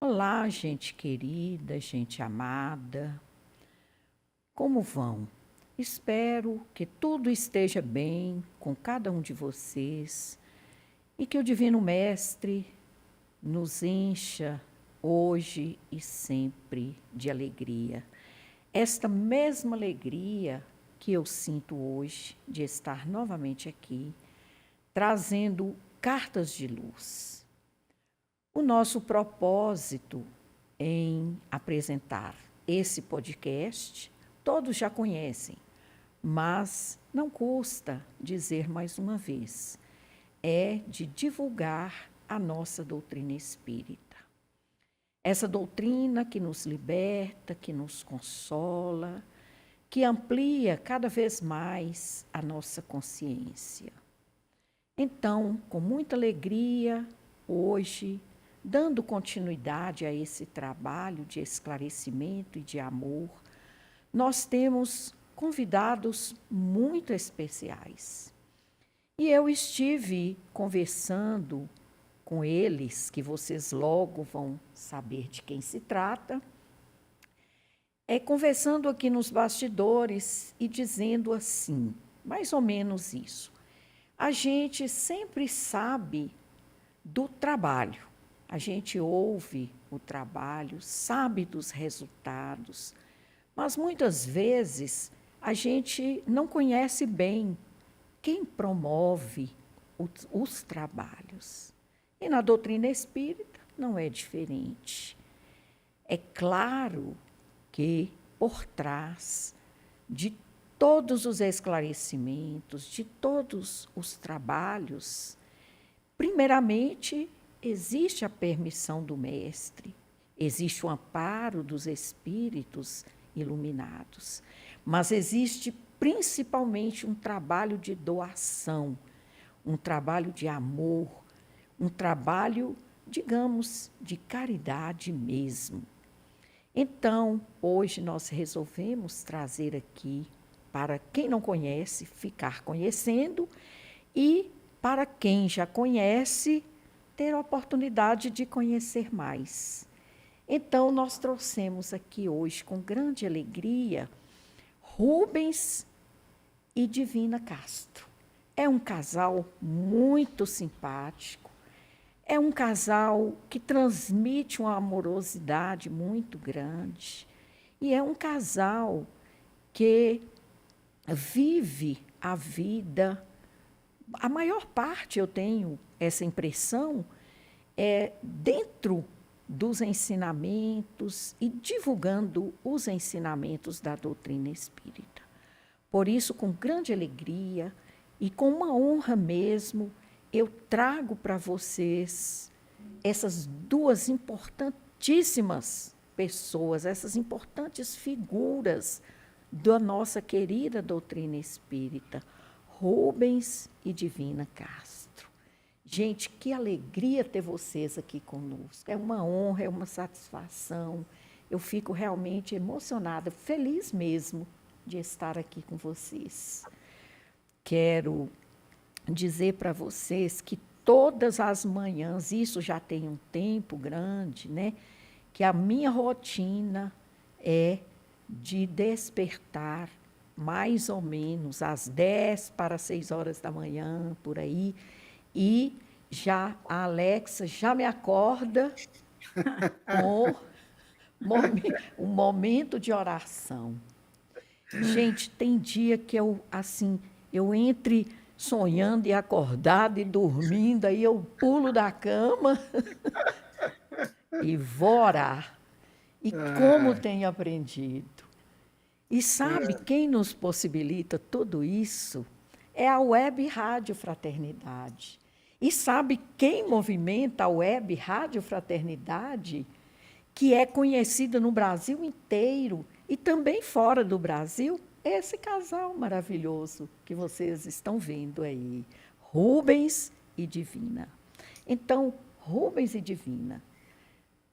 Olá, gente querida, gente amada, como vão? Espero que tudo esteja bem com cada um de vocês e que o Divino Mestre nos encha hoje e sempre de alegria. Esta mesma alegria que eu sinto hoje de estar novamente aqui, trazendo cartas de luz. O nosso propósito em apresentar esse podcast, todos já conhecem, mas não custa dizer mais uma vez, é de divulgar a nossa doutrina espírita. Essa doutrina que nos liberta, que nos consola, que amplia cada vez mais a nossa consciência. Então, com muita alegria, hoje, dando continuidade a esse trabalho de esclarecimento e de amor, nós temos convidados muito especiais. E eu estive conversando com eles, que vocês logo vão saber de quem se trata, conversando aqui nos bastidores e dizendo assim, mais ou menos isso. A gente sempre sabe do trabalho, a gente ouve o trabalho, sabe dos resultados, mas muitas vezes a gente não conhece bem quem promove os trabalhos. E na doutrina espírita não é diferente. É claro que por trás de todos os esclarecimentos, de todos os trabalhos, primeiramente, existe a permissão do Mestre, existe o amparo dos espíritos iluminados, mas existe principalmente um trabalho de doação, um trabalho de amor, um trabalho, digamos, de caridade mesmo. Então, hoje nós resolvemos trazer aqui, para quem não conhece, ficar conhecendo, e para quem já conhece, ter a oportunidade de conhecer mais. Então, nós trouxemos aqui hoje, com grande alegria, Rubens e Divina Castro. É um casal muito simpático, é um casal que transmite uma amorosidade muito grande, e é um casal que vive a vida. A maior parte, eu tenho essa impressão, é dentro dos ensinamentos e divulgando os ensinamentos da doutrina espírita. Por isso, com grande alegria e com uma honra mesmo, eu trago para vocês essas duas importantíssimas pessoas, essas importantes figuras da nossa querida doutrina espírita, Rubens e Divina Castro. Gente, que alegria ter vocês aqui conosco. É uma honra, é uma satisfação. Eu fico realmente emocionada, feliz mesmo de estar aqui com vocês. Quero dizer para vocês que todas as manhãs, isso já tem um tempo grande, né? Que a minha rotina é de despertar mais ou menos às 10 para 6 horas da manhã, por aí, e já a Alexa já me acorda com um momento de oração. Gente, tem dia que eu, assim, eu entre sonhando e acordada e dormindo, aí eu pulo da cama e vou orar. E como Ah, tenho aprendido. E sabe ah, quem nos possibilita tudo isso? É a Web Rádio Fraternidade. E sabe quem movimenta a Web Rádio Fraternidade? Que é conhecida no Brasil inteiro e também fora do Brasil? Esse casal maravilhoso que vocês estão vendo aí, Rubens e Divina. Então, Rubens e Divina,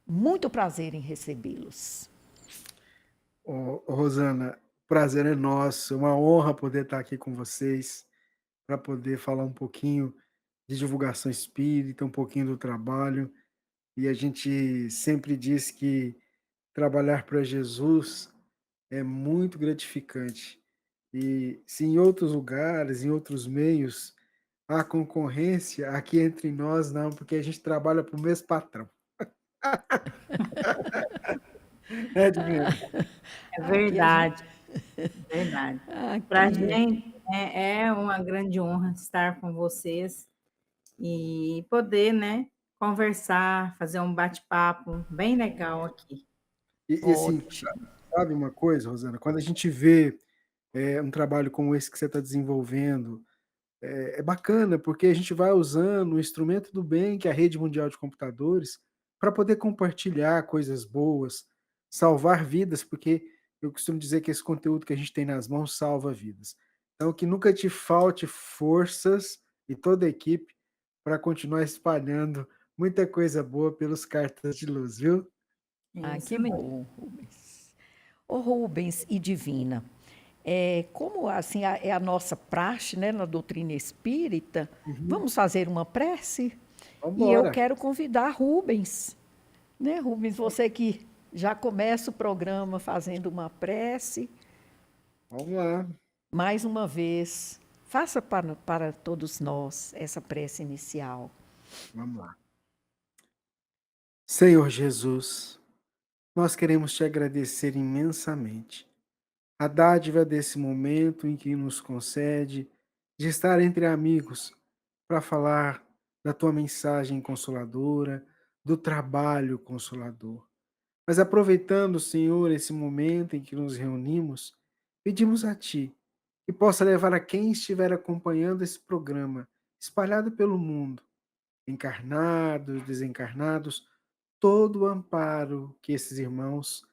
muito prazer em recebê-los. Rosana, o prazer é nosso, é uma honra poder estar aqui com vocês para poder falar um pouquinho de divulgação espírita, um pouquinho do trabalho. e a gente sempre diz que trabalhar para Jesus é muito gratificante. E se em outros lugares, em outros meios, há concorrência, aqui entre nós não, porque a gente trabalha para o mesmo patrão. É, divino. É Aqui a gente. verdade, verdade. Para a Aqui. gente, é uma grande honra estar com vocês e poder, né, conversar, fazer um bate-papo bem legal aqui. E assim, Ótimo. sabe uma coisa, Rosana? Quando a gente vê um trabalho como esse que você está desenvolvendo, é bacana, porque a gente vai usando o instrumento do bem, que é a rede mundial de computadores, para poder compartilhar coisas boas, salvar vidas, porque eu costumo dizer que esse conteúdo que a gente tem nas mãos salva vidas. Então, que nunca te falte forças e toda a equipe para continuar espalhando muita coisa boa pelos cartas de luz, viu? É Ah, isso que mesmo. bom, Rubens. Ô Rubens e Divina, como assim é a nossa praxe, né, na doutrina espírita, Uhum. vamos fazer uma prece? Vamos E eu embora. quero convidar Rubens, né, Rubens, você que já começa o programa fazendo uma prece, Vamos lá. mais uma vez, faça para todos nós essa prece inicial. Vamos lá. Senhor Jesus, nós queremos te agradecer imensamente a dádiva desse momento em que nos concede de estar entre amigos para falar da tua mensagem consoladora, do trabalho consolador. Mas aproveitando, Senhor, esse momento em que nos reunimos, pedimos a Ti que possa levar a quem estiver acompanhando esse programa, espalhado pelo mundo, encarnados, desencarnados, todo o amparo que esses irmãos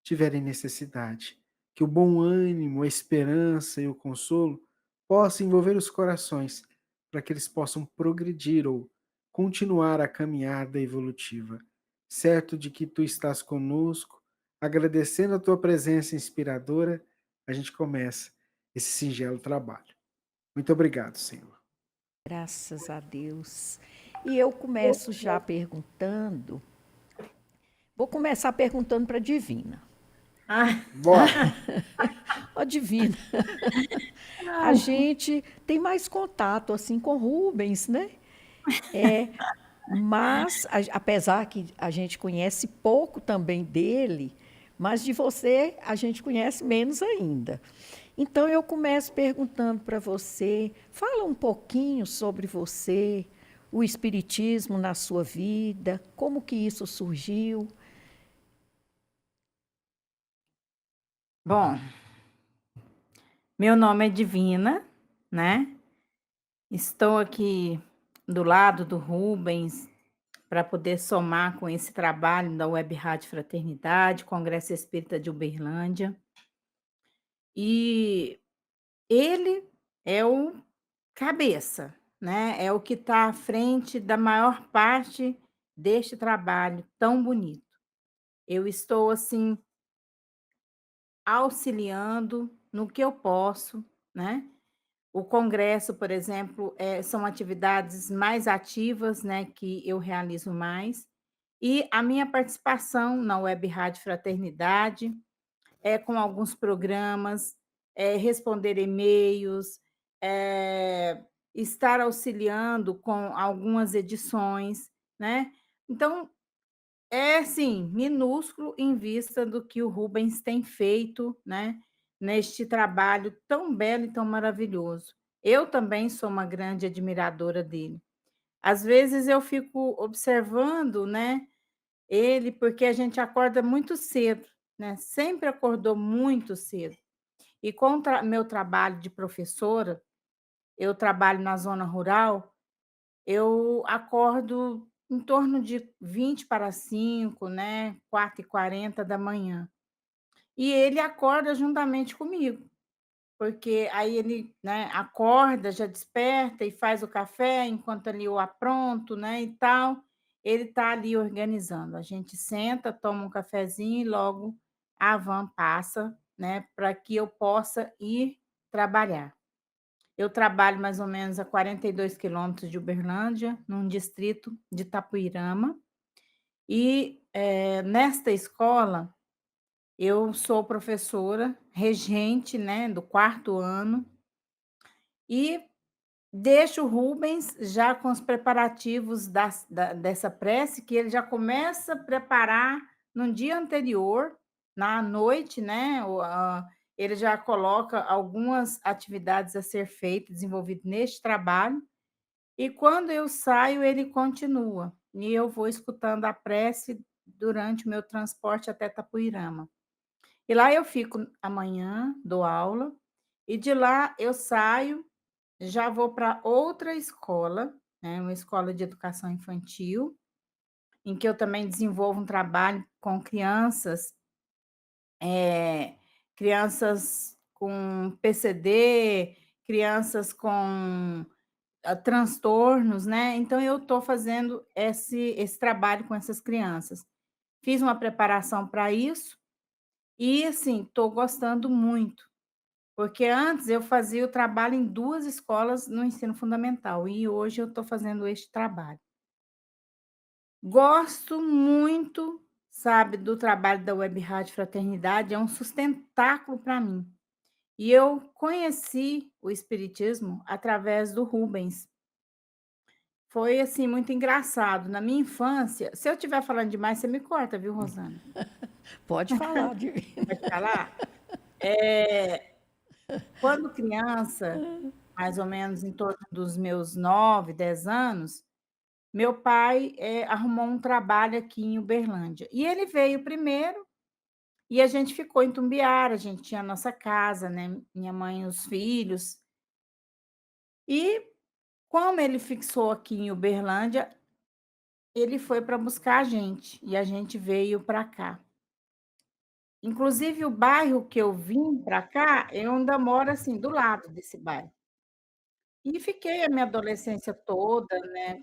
tiverem necessidade. Que o bom ânimo, a esperança e o consolo possam envolver os corações, para que eles possam progredir ou continuar a caminhada evolutiva. Certo de que tu estás conosco, agradecendo a tua presença inspiradora, a gente começa esse singelo trabalho. Muito obrigado, Senhor. Graças a Deus. E eu começo já perguntando, vou começar perguntando para a Divina. Ah, Bora! Ó, Divina, a gente tem mais contato assim com Rubens, né? Mas, apesar que a gente conhece pouco também dele, mas de você a gente conhece menos ainda. Então eu começo perguntando para você, fala um pouquinho sobre você, o espiritismo na sua vida, como que isso surgiu? bom, meu nome é Divina, né? Estou aqui do lado do Rubens para poder somar com esse trabalho da Web Rádio Fraternidade, Congresso Espírita de Uberlândia. E ele é o cabeça, né? É o que está à frente da maior parte deste trabalho tão bonito. Eu estou assim auxiliando no que eu posso, né? O congresso, por exemplo, são atividades mais ativas, né, que eu realizo mais. E a minha participação na Web Rádio Fraternidade é com alguns programas, responder e-mails, estar auxiliando com algumas edições, né? Então, é sim, minúsculo em vista do que o Rubens tem feito, né, neste trabalho tão belo e tão maravilhoso. Eu também sou uma grande admiradora dele. Às vezes eu fico observando, né, ele, porque a gente acorda muito cedo, né? Sempre acordou muito cedo. E com o meu trabalho de professora, eu trabalho na zona rural, eu acordo em torno de 20 para 5, né, 4h40 da manhã. E ele acorda juntamente comigo, porque aí ele, né, acorda, já desperta e faz o café, enquanto ali eu apronto, né, e tal, ele está ali organizando. A gente senta, toma um cafezinho e logo a van passa, né, para que eu possa ir trabalhar. Eu trabalho mais ou menos a 42 quilômetros de Uberlândia, num distrito de Itapuirama, E, nesta escola, eu sou professora regente, né, do quarto ano, e deixo o Rubens já com os preparativos dessa prece, que ele já começa a preparar no dia anterior, na noite, né, ele já coloca algumas atividades a ser feitas, desenvolvido neste trabalho, e quando eu saio, ele continua, e eu vou escutando a prece durante o meu transporte até Tapuirama. E lá eu fico amanhã, dou aula, e de lá eu saio, já vou para outra escola, né, uma escola de educação infantil, em que eu também desenvolvo um trabalho com crianças, eh, crianças com PCD, crianças com, transtornos, né, então eu estou fazendo esse trabalho com essas crianças. Fiz uma preparação para isso e, assim, estou gostando muito. Porque antes eu fazia o trabalho em 2 escolas no ensino fundamental e hoje eu estou fazendo este trabalho. Gosto muito, sabe, do trabalho da Web Rádio Fraternidade, é um sustentáculo para mim. E eu conheci o espiritismo através do Rubens. Foi, assim, muito engraçado. Na minha infância, se eu estiver falando demais, você me corta, viu, Rosana? Pode falar, Divina. Pode falar? Quando criança, mais ou menos em torno dos meus 9, 10 anos, meu pai, arrumou um trabalho aqui em Uberlândia. E ele veio primeiro e a gente ficou em Tumbiara, a gente tinha a nossa casa, né, minha mãe e os filhos. E como ele fixou aqui em Uberlândia, ele foi para buscar a gente e a gente veio para cá. Inclusive o bairro que eu vim para cá, eu ainda moro, assim, do lado desse bairro. E fiquei a minha adolescência toda, né,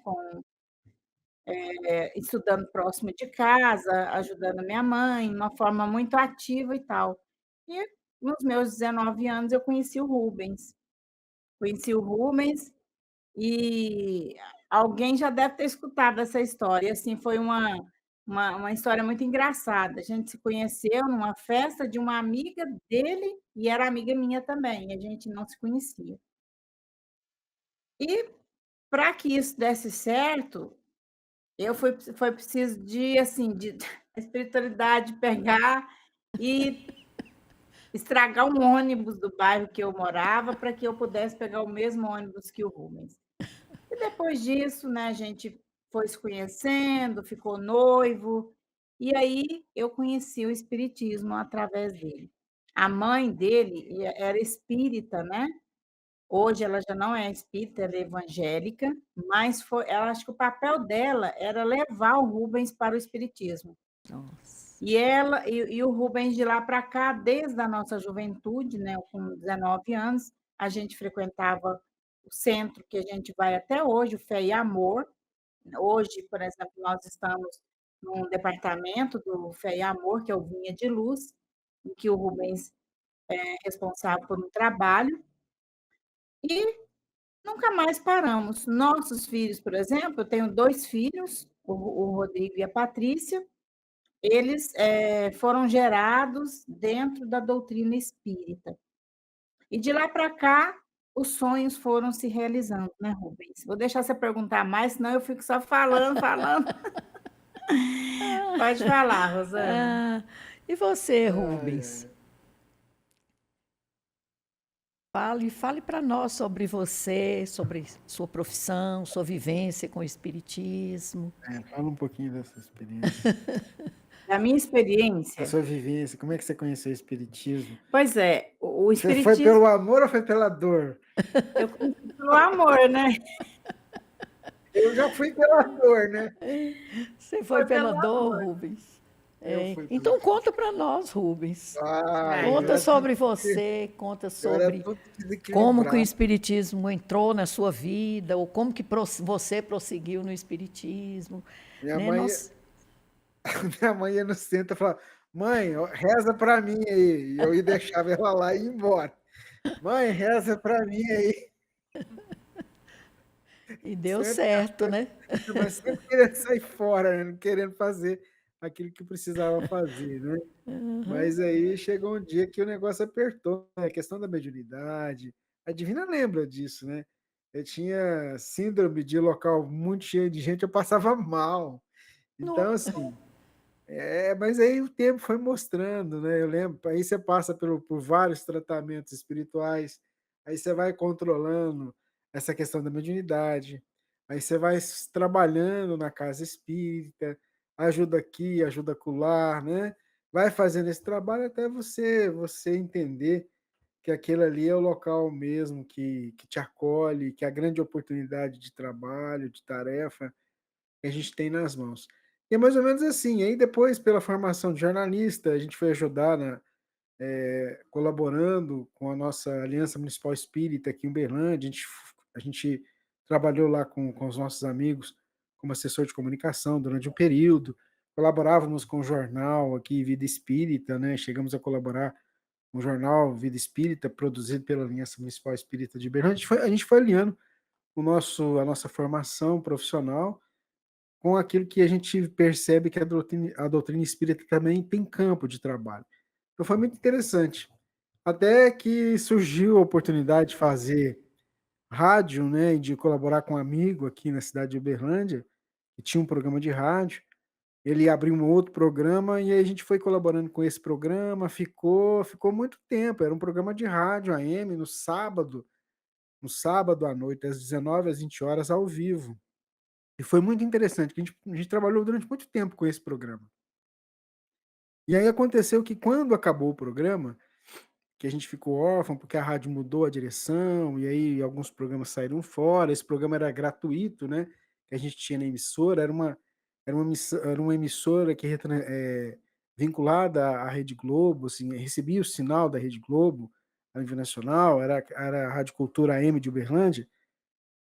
estudando próximo de casa, ajudando a minha mãe, de uma forma muito ativa e tal. E nos meus 19 anos eu conheci o Rubens. Conheci o Rubens e alguém já deve ter escutado essa história, e assim, foi uma história muito engraçada. A gente se conheceu numa festa de uma amiga dele e era amiga minha também, e a gente não se conhecia. E para que isso desse certo, foi preciso de, assim, de a espiritualidade pegar e estragar um ônibus do bairro que eu morava, para que eu pudesse pegar o mesmo ônibus que o Rubens. E depois disso, né, a gente foi se conhecendo, ficou noivo, e aí eu conheci o espiritismo através dele. A mãe dele era espírita, né, hoje ela já não é espírita, ela é evangélica, mas ela acho que o papel dela era levar o Rubens para o espiritismo. Nossa. E o Rubens de lá para cá, desde a nossa juventude, né, com 19 anos, a gente frequentava o centro que a gente vai até hoje, o Fé e Amor. Hoje, por exemplo, nós estamos num departamento do Fé e Amor, que é o Vinha de Luz, em que o Rubens é responsável por um trabalho, e nunca mais paramos. Nossos filhos, por exemplo, eu tenho 2 filhos, o Rodrigo e a Patrícia, eles, foram gerados dentro da doutrina espírita. E de lá para cá, os sonhos foram se realizando, né, Rubens? Vou deixar você perguntar mais, senão eu fico só falando, falando. Pode falar, Rosana. Ah, e você, Ai, Rubens? ai. Fale para nós sobre você, sobre sua profissão, sua vivência com o espiritismo. Fala um pouquinho dessa experiência, Da minha da experiência, sua vivência, como é que você conheceu o espiritismo? pois é, o Você foi espiritismo pelo amor ou foi pela dor? eu conheci pelo amor, né? Eu já fui pela dor, né? Você foi Foi pela pelo dor, amor. Rubens? Eu É, fui pela então dor. conta para nós, Rubens. Ai, Vai. Conta sobre você, conta eu era sobre todo como que o desequilibrado. espiritismo entrou na sua vida, ou como que você prosseguiu no espiritismo, Minha né? mãe, minha mãe ia no centro e falava, mãe, ó, reza pra mim aí. E eu ia deixava ela lá e ia embora. Mãe, reza pra mim aí. E deu Sempre certo, né? mas sempre querendo sair fora, né, não querendo fazer aquilo que precisava fazer, né. Aham. Mas aí chegou um dia que o negócio apertou, né, a questão da mediunidade, a divina lembra disso, né. Eu tinha síndrome de local muito cheio de gente, eu passava mal. No Então assim, mas aí o tempo foi mostrando, né, eu lembro, aí você passa por vários tratamentos espirituais, aí você vai controlando essa questão da mediunidade, aí você vai trabalhando na casa espírita, ajuda aqui, ajuda acolá, né, vai fazendo esse trabalho até você entender que aquele ali é o local mesmo que te acolhe, que é a grande oportunidade de trabalho, de tarefa que a gente tem nas mãos. E é mais ou menos assim, aí depois pela formação de jornalista, a gente foi ajudar colaborando com a nossa Aliança Municipal Espírita aqui em Uberlândia, a gente trabalhou lá com os nossos amigos como assessor de comunicação durante um período, colaborávamos com o jornal aqui Vida Espírita, né, chegamos a colaborar com o jornal Vida Espírita, produzido pela Aliança Municipal Espírita de Uberlândia, a gente foi alinhando a nossa formação profissional com aquilo que a gente percebe que a doutrina espírita também tem campo de trabalho. Então foi muito interessante. Até que surgiu a oportunidade de fazer rádio, né, e de colaborar com um amigo aqui na cidade de Uberlândia, que tinha um programa de rádio. Ele abriu um outro programa e aí a gente foi colaborando com esse programa, ficou muito tempo. Era um programa de rádio AM no sábado à noite, às 19 às 20 horas, ao vivo. E foi muito interessante, que a gente trabalhou durante muito tempo com esse programa. E aí aconteceu que quando acabou o programa, que a gente ficou órfão, porque a rádio mudou a direção, e aí alguns programas saíram fora, esse programa era gratuito, né, que a gente tinha na emissora, era uma emissora que vinculada à Rede Globo, assim, recebia o sinal da Rede Globo, a nível nacional, era a Rádio Cultura AM de Uberlândia.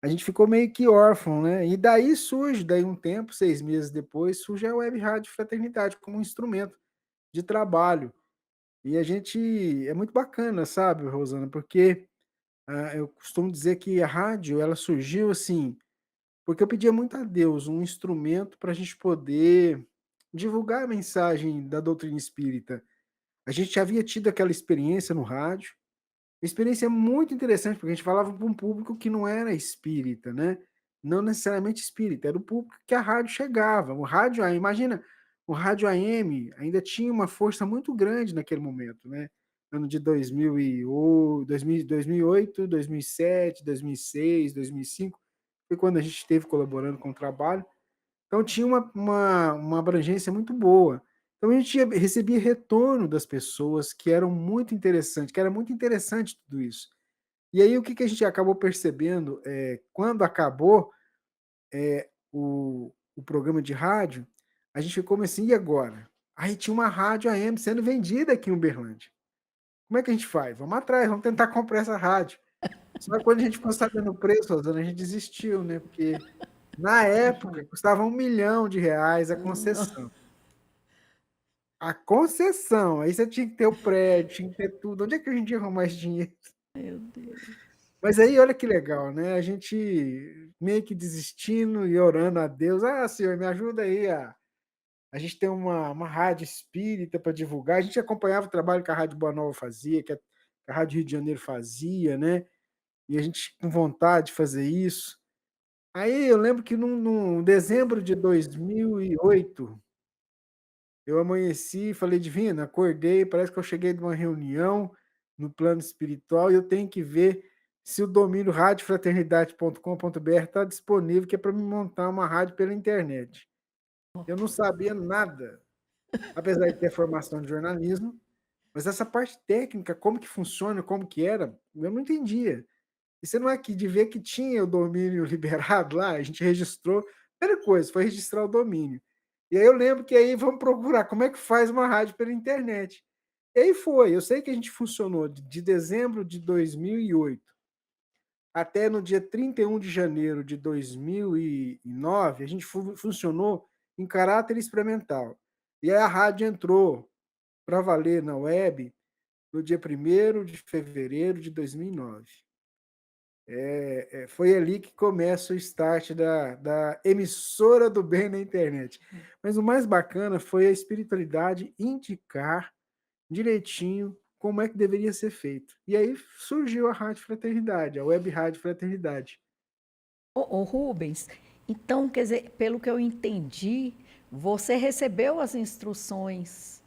A gente ficou meio que órfão, né, e daí um tempo, 6 meses depois, surge a Web Rádio Fraternidade como um instrumento de trabalho. E a gente é muito bacana, sabe, Rosana, porque, eu costumo dizer que a rádio, ela surgiu, assim, porque eu pedia muito a Deus um instrumento para a gente poder divulgar a mensagem da doutrina espírita. A gente já havia tido aquela experiência no rádio, uma experiência muito interessante, porque a gente falava para um público que não era espírita, né, não necessariamente espírita, era o público que a rádio chegava. O rádio AM, imagina, o rádio AM ainda tinha uma força muito grande naquele momento, né, ano de 2008, 2007, 2006, 2005, foi quando a gente esteve colaborando com o trabalho. Então tinha uma abrangência muito boa. Então a gente recebia retorno das pessoas que era muito interessante tudo isso. E aí o que a gente acabou percebendo, quando acabou, o programa de rádio, a gente ficou assim: "E agora?". Aí tinha uma rádio AM sendo vendida aqui em Uberlândia. Como é que a gente faz? Vamos atrás, vamos tentar comprar essa rádio. Só que quando a gente ficou sabendo o preço, Rosana, a gente desistiu, né, porque na época custava R$ 1.000.000 a concessão. A concessão, aí você tinha que ter o prédio, tinha que ter tudo. Onde é que a gente ia arrumar esse dinheiro? Meu Deus. Mas aí olha que legal, né, a gente meio que desistindo e orando a Deus: "Ah, Senhor, me ajuda aí a gente tem uma rádio espírita para divulgar". A gente acompanhava o trabalho que a Rádio Boa Nova fazia, que a Rádio Rio de Janeiro fazia, né, e a gente com vontade de fazer isso. Aí eu lembro que num dezembro de 2008, eu amanheci e falei: "Divina", acordei, parece que eu cheguei de uma reunião no plano espiritual e eu tenho que ver se o domínio radiofraternidade.com.br está disponível, que é para me montar uma rádio pela internet. Eu não sabia nada, apesar de ter formação de jornalismo, mas essa parte técnica, como que funciona, como que era, eu não entendia. E você não é que de ver que tinha o domínio liberado lá, a gente registrou, primeira coisa, foi registrar o domínio. E aí eu lembro que aí vamos procurar como é que faz uma rádio pela internet. E aí foi, eu sei que a gente funcionou de dezembro de 2008 até no dia 31 de janeiro de 2009, a gente funcionou em caráter experimental. E aí a rádio entrou para valer na web no dia 1º de fevereiro de 2009. Foi ali que começa o start da emissora do bem na internet. Mas o mais bacana foi a espiritualidade indicar direitinho como é que deveria ser feito. E aí surgiu a Rádio Fraternidade, a Web Rádio Fraternidade. Ô Rubens, então, quer dizer, pelo que eu entendi, você recebeu as instruções,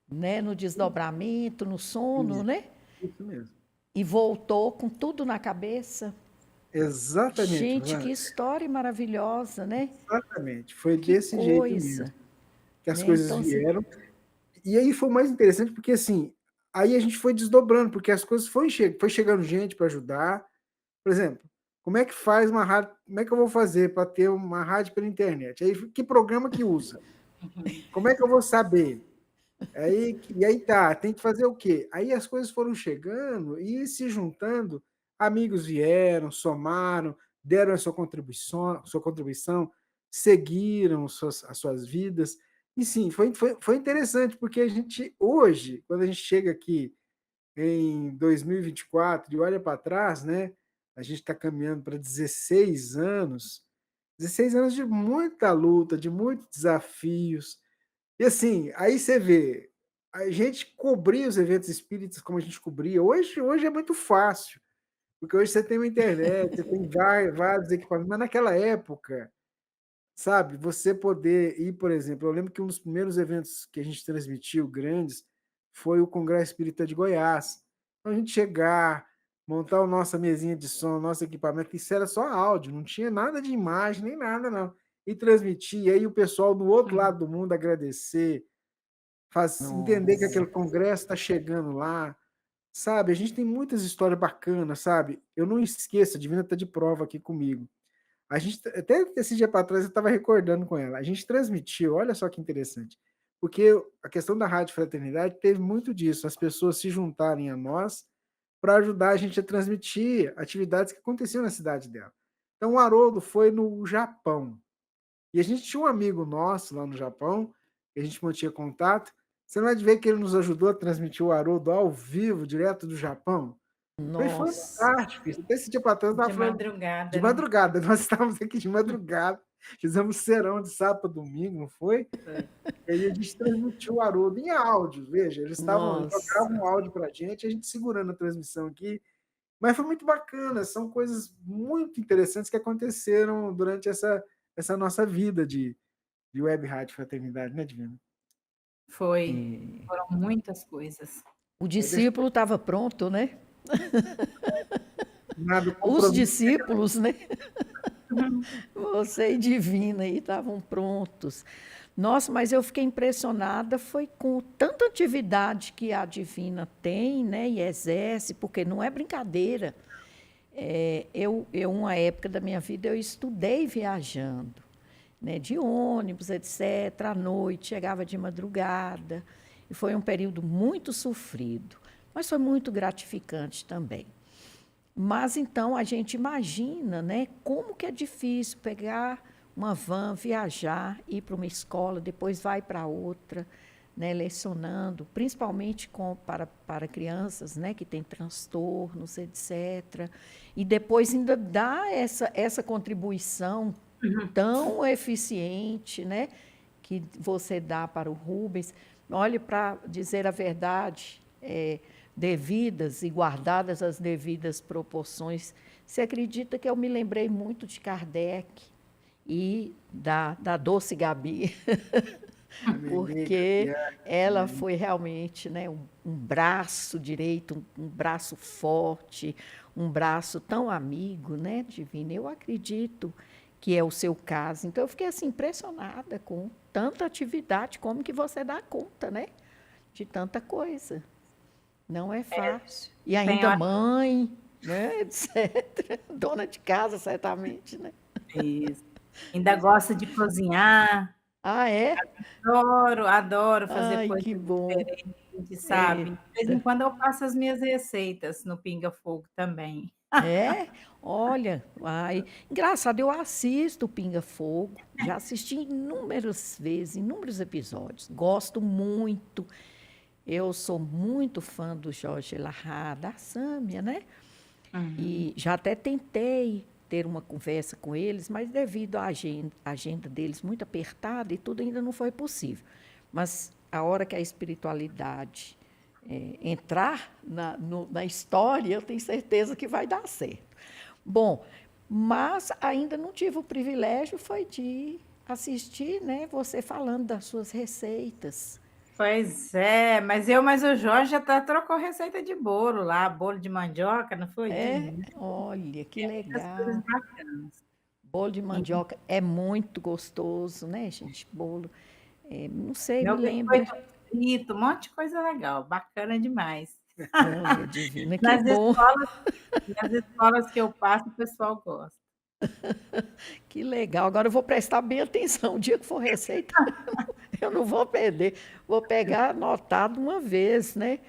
né, no desdobramento, no sono, Isso, né? isso mesmo. E voltou com tudo na cabeça. Exatamente, Gente, que Rosana. história maravilhosa, né? Exatamente. Foi Que desse jeito mesmo coisa, que as né? coisas Então, vieram. E aí foi mais interessante porque, assim, aí a gente foi desdobrando, porque as coisas foi chegando gente para ajudar. Por exemplo, como é que faz uma rádio, como é que eu vou fazer para ter uma rádio pela internet? Aí, que programa que usa? Como é que eu vou saber? E aí tá, tem que fazer o quê? Aí as coisas foram chegando e se juntando, amigos vieram, somaram, deram a sua contribuição, seguiram as suas vidas. E sim, foi interessante, porque a gente, hoje, quando a gente chega aqui em 2024 e olha para trás, né? A gente está caminhando para 16 anos de muita luta, de muitos desafios, e assim, aí você vê, a gente cobrir os eventos espíritas como a gente cobria, hoje é muito fácil, porque hoje você tem uma internet, você tem vários equipamentos, mas naquela época, sabe, você poder ir, por exemplo, eu lembro que um dos primeiros eventos que a gente transmitiu, grandes, foi o Congresso Espírita de Goiás. Então, a gente chegar, montar a nossa mesinha de som, nosso equipamento, isso era só áudio, não tinha nada de imagem, nem nada, não. E transmitir, e aí o pessoal do outro lado do mundo agradecer, entender que nossa, aquele congresso está chegando lá, sabe? A gente tem muitas histórias bacanas, sabe? Eu não esqueço, a Divina está de prova aqui comigo. A gente, até esse dia para trás, eu estava recordando com ela. A gente transmitiu, olha só que interessante, porque a questão da Rádio Fraternidade teve muito disso, as pessoas se juntarem a nós para ajudar a gente a transmitir atividades que aconteciam na cidade dela. Então, o Haroldo foi no Japão. E a gente tinha um amigo nosso lá no Japão, que a gente mantinha contato. Você não vai ver que ele nos ajudou a transmitir o Haroldo ao vivo, direto do Japão? Foi nossa. fantástico. Até esse dia para trás eu estava De falando de madrugada, né? madrugada. Nós estávamos aqui de madrugada, fizemos serão de sábado a domingo, não foi? E aí a gente transmitiu o Haroldo em áudio, veja, eles Nossa. tocavam um áudio para a gente segurando a transmissão aqui. Mas foi muito bacana, são coisas muito interessantes que aconteceram durante essa nossa vida de Web Rádio Fraternidade, né, Divina? Foi. Foram muitas coisas. O Eu deixo discípulo estava pronto, né? nada Os compromisso. discípulos, né? Uhum. Você e Divina aí estavam prontos. Nossa, mas eu fiquei impressionada foi com tanta atividade que a Divina tem, né, e exerce, porque não é brincadeira. Uma época da minha vida, eu estudei viajando, né, de ônibus, etc., à noite, chegava de madrugada, e foi um período muito sofrido, mas foi muito gratificante também. Mas então a gente imagina, né, como que é difícil pegar uma van, viajar, ir para uma escola, depois vai para outra, né, lecionando, principalmente para crianças, né, que têm transtornos, etc. E depois ainda dá essa contribuição tão eficiente, né, que você dá para o Rubens. Olhe, para dizer a verdade, devidas e guardadas as devidas proporções, você acredita que eu me lembrei muito de Kardec e da Doce Gabi, porque ela foi realmente, né, um braço direito, um braço forte, um braço tão amigo, né, Divina? Eu acredito que é o seu caso. Então, eu fiquei assim, impressionada com tanta atividade, como que você dá conta, né, de tanta coisa. Não é fácil. E Tem ainda hora mãe, né, etc. Dona de casa, certamente, né? isso. Ainda gosta de cozinhar. Ah, é? Adoro fazer Ai, coisas que bom. diferentes, sabe. De vez em quando eu faço as minhas receitas no Pinga Fogo também. É? Olha, ai, engraçado, eu assisto o Pinga Fogo, já assisti inúmeras vezes, inúmeros episódios, gosto muito. Eu sou muito fã do Jorge Elahá, da Sâmia, né? Uhum. E já até tentei ter uma conversa com eles, mas devido à agenda deles muito apertada e tudo ainda não foi possível. Mas a hora que a espiritualidade entrar na história, eu tenho certeza que vai dar certo. Bom, mas ainda não tive o privilégio foi de assistir, né, você falando das suas receitas. Pois é, mas o Jorge até trocou receita de bolo lá, bolo de mandioca, não foi? É, Divino, olha, que muitas coisas legal. bacanas. Bolo de E mandioca é muito gostoso, né, gente? Bolo, não sei, me meu lembra. biscoito frito, um monte de coisa legal, bacana demais. Olha, divina, que Nas bom, escolas nas escolas que eu passo, o pessoal gosta. que legal. Agora eu vou prestar bem atenção. O dia que for receita, eu não vou perder. Vou pegar anotado uma vez, né?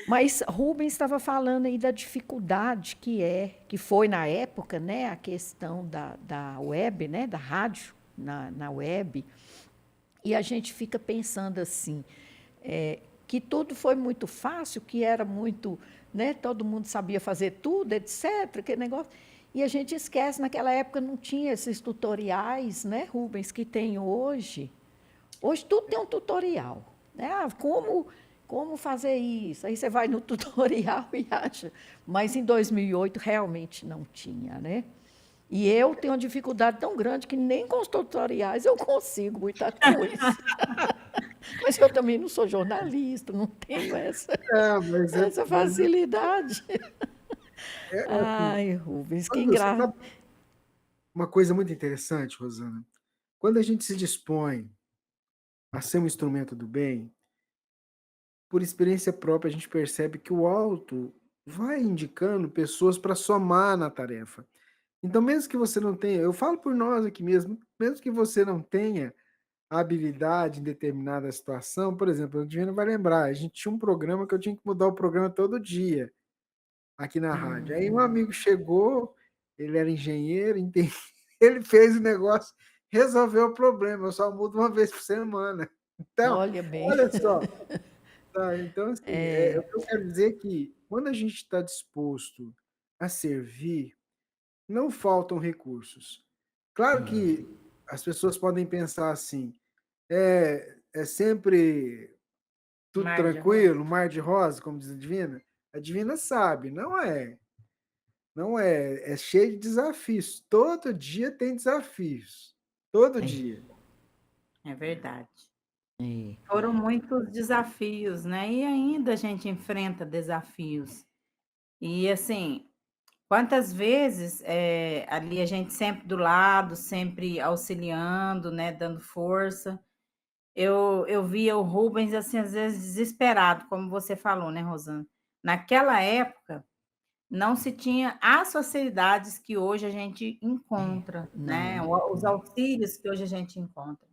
Mas Rubens estava falando aí da dificuldade que foi na época, né, a questão da web, né, da rádio na web. E a gente fica pensando assim, que tudo foi muito fácil, que era muito, né, todo mundo sabia fazer tudo, etc., aquele negócio. E a gente esquece, naquela época não tinha esses tutoriais, né, Rubens, que tem hoje. Hoje tudo tem um tutorial. Né? Ah, como fazer isso? Aí você vai no tutorial e acha. Mas em 2008 realmente não tinha, né? E eu tenho uma dificuldade tão grande que nem com os tutoriais eu consigo muita coisa. Mas eu também não sou jornalista, não tenho É, mas é, essa mas é, facilidade. é assim, Ai, Rubens, que quando você engraçado. sabe uma coisa muito interessante, Rosana, quando a gente se dispõe a ser um instrumento do bem, por experiência própria, a gente percebe que o alto vai indicando pessoas para somar na tarefa. Então, mesmo que você não tenha, eu falo por nós aqui mesmo, mesmo que você não tenha habilidade em determinada situação, por exemplo, o Divino vai lembrar, a gente tinha um programa que eu tinha que mudar o programa todo dia aqui na rádio. Aí um amigo chegou, ele era engenheiro, ele fez o negócio, resolveu o problema, eu só mudo uma vez por semana. Então, Olha bem. olha só, tá? Então, assim, o que eu quero dizer é que quando a gente está disposto a servir, não faltam recursos. Claro que as pessoas podem pensar assim, é sempre tudo Mar de rosa. tranquilo, mar de rosa, como diz a Divina. A Divina sabe, não é. Não é. É cheio de desafios. Todo dia tem desafios. Todo dia. É verdade. É, Foram muitos desafios, né, e ainda a gente enfrenta desafios. E, assim, quantas vezes, ali a gente sempre do lado, sempre auxiliando, né, dando força. Eu via o Rubens, assim, às vezes desesperado, como você falou, né, Rosana. Naquela época, não se tinha as facilidades que hoje a gente encontra, né, não. os auxílios que hoje a gente encontra.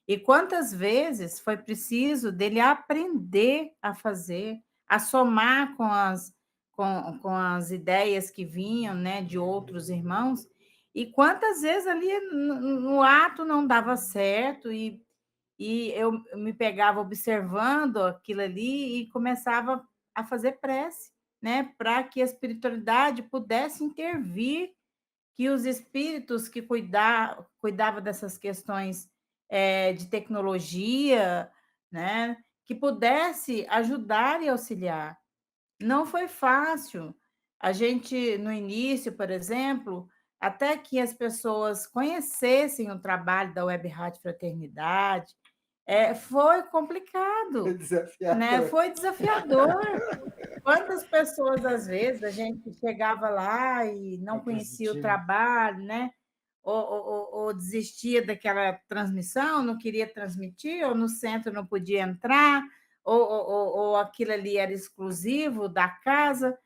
E quantas vezes foi preciso dele aprender a fazer, a somar com as ideias que vinham, né, de outros irmãos, e quantas vezes ali no ato não dava certo, e eu me pegava observando aquilo ali e começava a fazer prece, né, para que a espiritualidade pudesse intervir, que os espíritos que cuidava dessas questões, de tecnologia, né, que pudesse ajudar e auxiliar. Não foi fácil. A gente, no início, por exemplo, até que as pessoas conhecessem o trabalho da Web Rádio Fraternidade, foi É complicado, né, desafiador. foi desafiador. Quantas pessoas, às vezes, a gente chegava lá e É não conhecia o positivo. trabalho, né? Ou desistia daquela transmissão, não queria transmitir, ou no centro não podia entrar, ou aquilo ali era exclusivo da casa.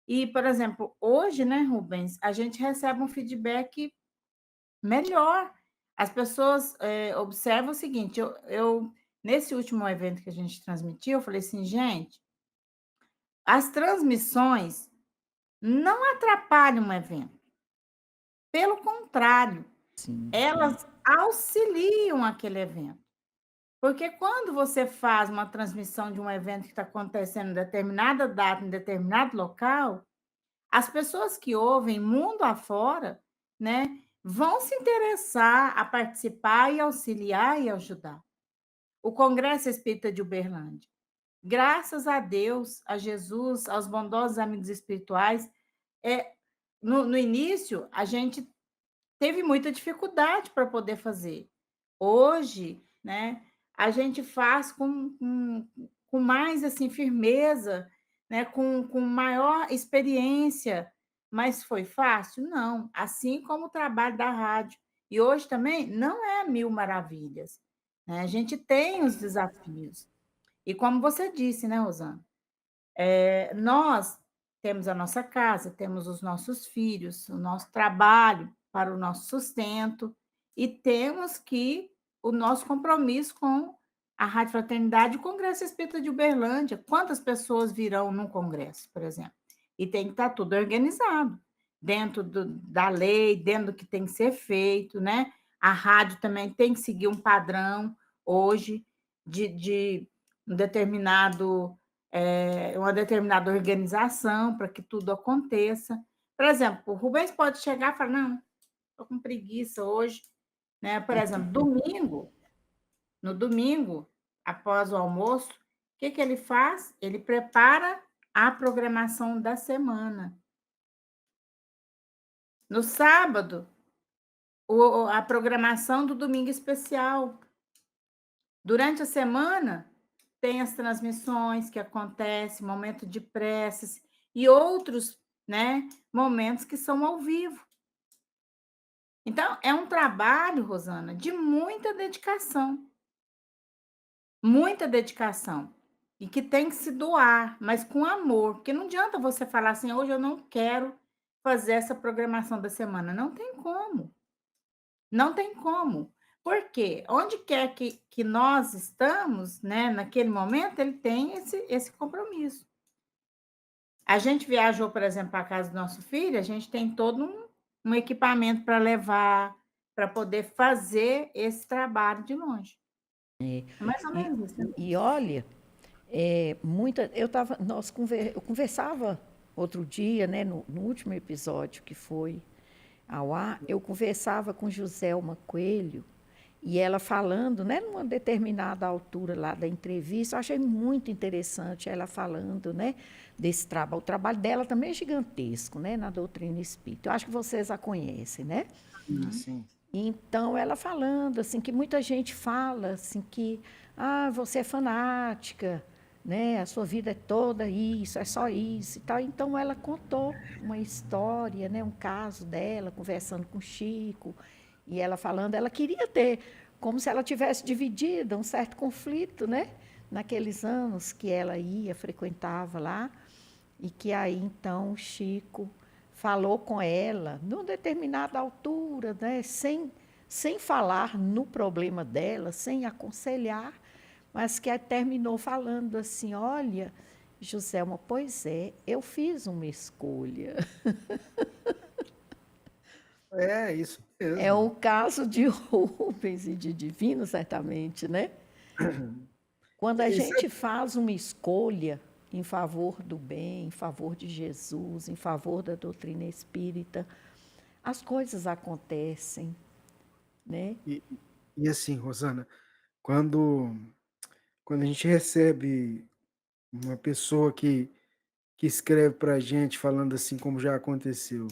E, por exemplo, hoje, né, Rubens, a gente recebe um feedback melhor. As pessoas observam o seguinte: nesse último evento que a gente transmitiu, eu falei assim, gente, as transmissões não atrapalham o evento, pelo contrário, Sim. elas auxiliam aquele evento. Porque quando você faz uma transmissão de um evento que está acontecendo em determinada data, em determinado local, As pessoas que ouvem mundo afora, né, vão se interessar a participar e auxiliar e ajudar. O Congresso Espírita de Uberlândia. Graças a Deus, a Jesus, aos bondosos amigos espirituais, é, no início, a gente teve muita dificuldade para poder fazer. Hoje, né, a gente faz com mais assim firmeza, né, com maior experiência, mas foi fácil? Não. Assim como o trabalho da rádio. E hoje também não é mil maravilhas, né? A gente tem os desafios. E como você disse, né, Rosana? Nós temos a nossa casa, temos os nossos filhos, o nosso trabalho para o nosso sustento e temos que o nosso compromisso com a Rádio Fraternidade e o Congresso Espírita de Uberlândia. Quantas pessoas virão num congresso, por exemplo? E tem que estar tudo organizado, dentro da lei, dentro do que tem que ser feito, né? A rádio também tem que seguir um padrão hoje de um determinado uma determinada organização para que tudo aconteça. Por exemplo, o Rubens pode chegar e falar: não, estou com preguiça hoje. Né? Por exemplo, no domingo, após o almoço, o que ele faz? Ele prepara a programação da semana. No sábado, a programação do domingo especial. Durante a semana, tem as transmissões que acontecem, momento de preces e outros, né, momentos que são ao vivo. Então, é um trabalho, Rosana, de muita dedicação. Muita dedicação. E que tem que se doar, mas com amor. Porque não adianta você falar assim, hoje eu não quero fazer essa programação da semana. Não tem como. Não tem como. Por quê? Onde quer que nós estamos, né, naquele momento, ele tem esse compromisso. A gente viajou, por exemplo, para a casa do nosso filho, a gente tem todo um equipamento para levar, para poder fazer esse trabalho de longe. É mais ou E, menos isso, né? e olha, eu conversava outro dia, né, no último episódio que foi ao ar, eu conversava com Joselma Coelho e ela falando, né, numa determinada altura lá da entrevista, eu achei muito interessante ela falando, né, desse trabalho. O trabalho dela também é gigantesco, né, na doutrina espírita. Eu acho que vocês a conhecem, né? Sim. Então, ela falando assim que muita gente fala assim que você é fanática, né? A sua vida é toda isso, é só isso e tal. Então, ela contou uma história, né? Um caso dela conversando com o Chico e ela falando, ela queria ter como se ela tivesse dividido um certo conflito, né? Naqueles anos que ela ia, frequentava lá e que aí então o Chico falou com ela, numa determinada altura, né, sem falar no problema dela, sem aconselhar, mas que terminou falando assim: olha, Joselma, pois é, eu fiz uma escolha. É isso É mesmo. o caso de Rubens e de Divino, certamente, né? Quando a E gente sabe, faz uma escolha em favor do bem, em favor de Jesus, em favor da doutrina espírita, as coisas acontecem, né? e, e assim, Rosana, quando, quando a gente recebe uma pessoa que escreve para a gente falando assim como já aconteceu,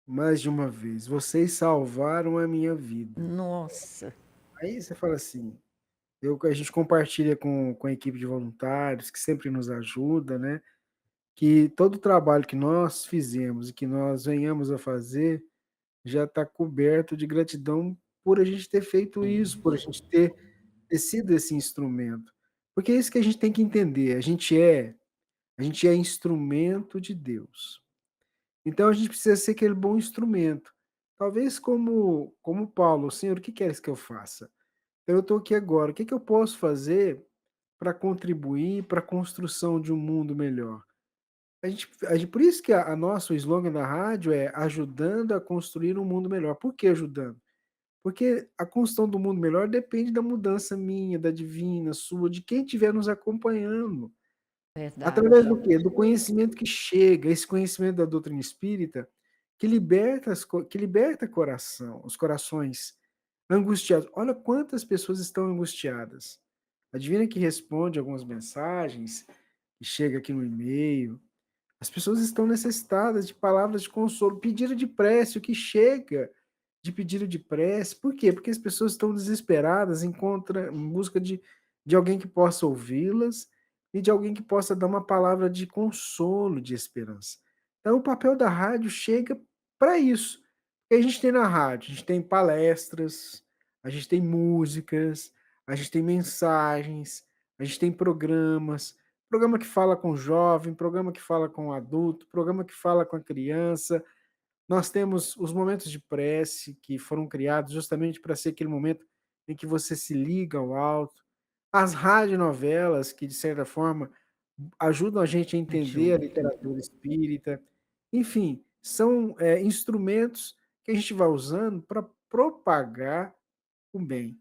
mais de uma vez, vocês salvaram a minha vida. Nossa, Aí você fala assim, a gente compartilha com a equipe de voluntários, que sempre nos ajuda, né? Que todo o trabalho que nós fizemos e que nós venhamos a fazer já está coberto de gratidão por a gente ter feito isso, por a gente ter sido esse instrumento. Porque é isso que a gente tem que entender, a gente é instrumento de Deus. Então a gente precisa ser aquele bom instrumento. Talvez como Paulo, Senhor, o que queres que eu faça? Então, eu estou aqui agora, o que eu posso fazer para contribuir para a construção de um mundo melhor? Por isso que o slogan da rádio é ajudando a construir um mundo melhor. Por que ajudando? Porque a construção do mundo melhor depende da mudança minha, da divina, sua, de quem estiver nos acompanhando. Através Verdade. do quê? Do conhecimento que chega, esse conhecimento da doutrina espírita, que liberta, que liberta os corações angustiados. Olha quantas pessoas estão angustiadas. A Divina que responde algumas mensagens, que chega aqui no e-mail. As pessoas estão necessitadas de palavras de consolo, pedido de prece, o que chega de pedido de prece. Por quê? Porque as pessoas estão desesperadas em busca de alguém que possa ouvi-las e de alguém que possa dar uma palavra de consolo, de esperança. Então, o papel da rádio chega para isso. O que a gente tem na rádio? A gente tem palestras, a gente tem músicas, a gente tem mensagens, a gente tem programas, programa que fala com o jovem, programa que fala com o adulto, programa que fala com a criança. Nós temos os momentos de prece que foram criados justamente para ser aquele momento em que você se liga ao alto. As radionovelas que, de certa forma, ajudam a gente a entender a Ajuda. literatura espírita. Enfim, são instrumentos que a gente vai usando para propagar o bem.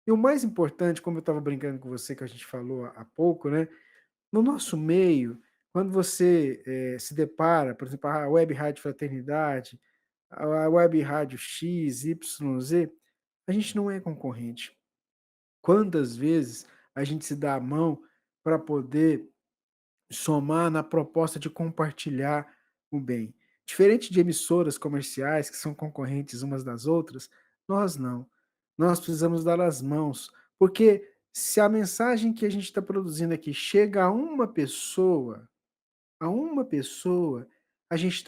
E o mais importante, como eu estava brincando com você, que a gente falou há pouco, né? No nosso meio, quando você se depara, por exemplo, a Web Rádio Fraternidade, a Web Rádio X, Y, Z, a gente não é concorrente. Quantas vezes a gente se dá a mão para poder somar na proposta de compartilhar o bem? Diferente de emissoras comerciais que são concorrentes umas das outras, nós não. Nós precisamos dar as mãos, porque se a mensagem que a gente está produzindo aqui chega a uma pessoa, a gente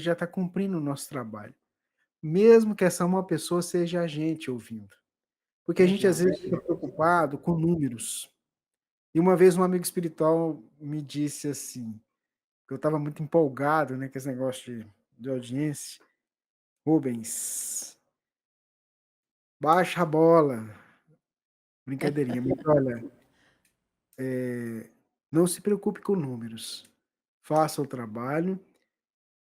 já está cumprindo o nosso trabalho. Mesmo que essa uma pessoa seja a gente ouvindo. Porque a gente às vezes Verdade. fica preocupado com números. E uma vez um amigo espiritual me disse assim, que eu estava muito empolgado, né, com esse negócio de audiência. Rubens, baixa a bola. Brincadeirinha, mas olha, não se preocupe com números. Faça o trabalho.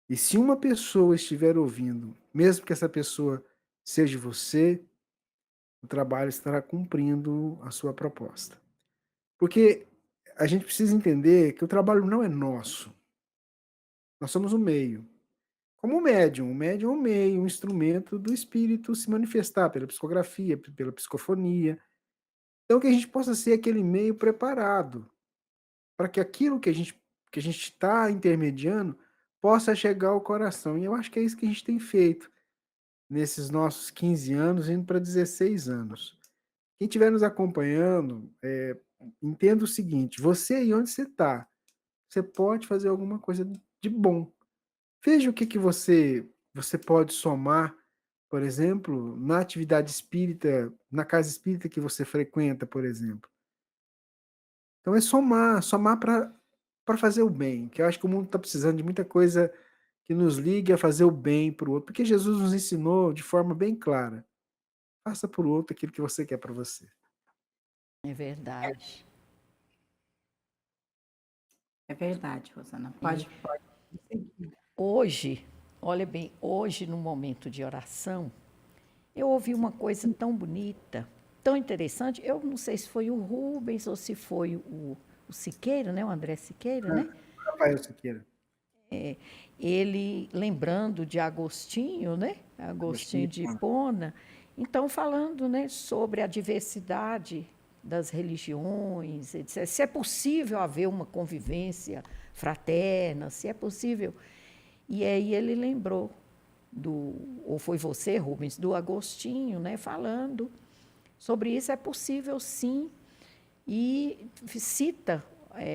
E se uma pessoa estiver ouvindo, mesmo que essa pessoa seja você, o trabalho estará cumprindo a sua proposta. Porque a gente precisa entender que o trabalho não é nosso. Nós somos um meio. Como o médium é um meio, um instrumento do espírito se manifestar pela psicografia, pela psicofonia. Então, que a gente possa ser aquele meio preparado para que aquilo que a gente está intermediando possa chegar ao coração. E eu acho que é isso que a gente tem feito nesses nossos 15 anos, indo para 16 anos. Quem estiver nos acompanhando, entenda o seguinte: você aí onde você está, você pode fazer alguma coisa de bom. Veja o que você pode somar, por exemplo, na atividade espírita, na casa espírita que você frequenta, por exemplo. Então é somar para fazer o bem, que eu acho que o mundo está precisando de muita coisa que nos ligue a fazer o bem para o outro, porque Jesus nos ensinou de forma bem clara: faça para o outro aquilo que você quer para você. É verdade. É verdade, Rosana. E Pode seguir. hoje, olha bem, hoje no momento de oração, eu ouvi uma coisa tão bonita, tão interessante. Eu não sei se foi o Rubens ou se foi o Siqueira, né? O André Siqueira, né? Rafael Siqueira. Ele lembrando de Agostinho, né? Agostinho Agostinho. de Hipona. Então, falando, né, sobre a diversidade das religiões, etc. Se é possível haver uma convivência fraterna, se é possível. E aí ele lembrou ou foi você, Rubens, do Agostinho, né, falando sobre isso. É possível, sim, e cita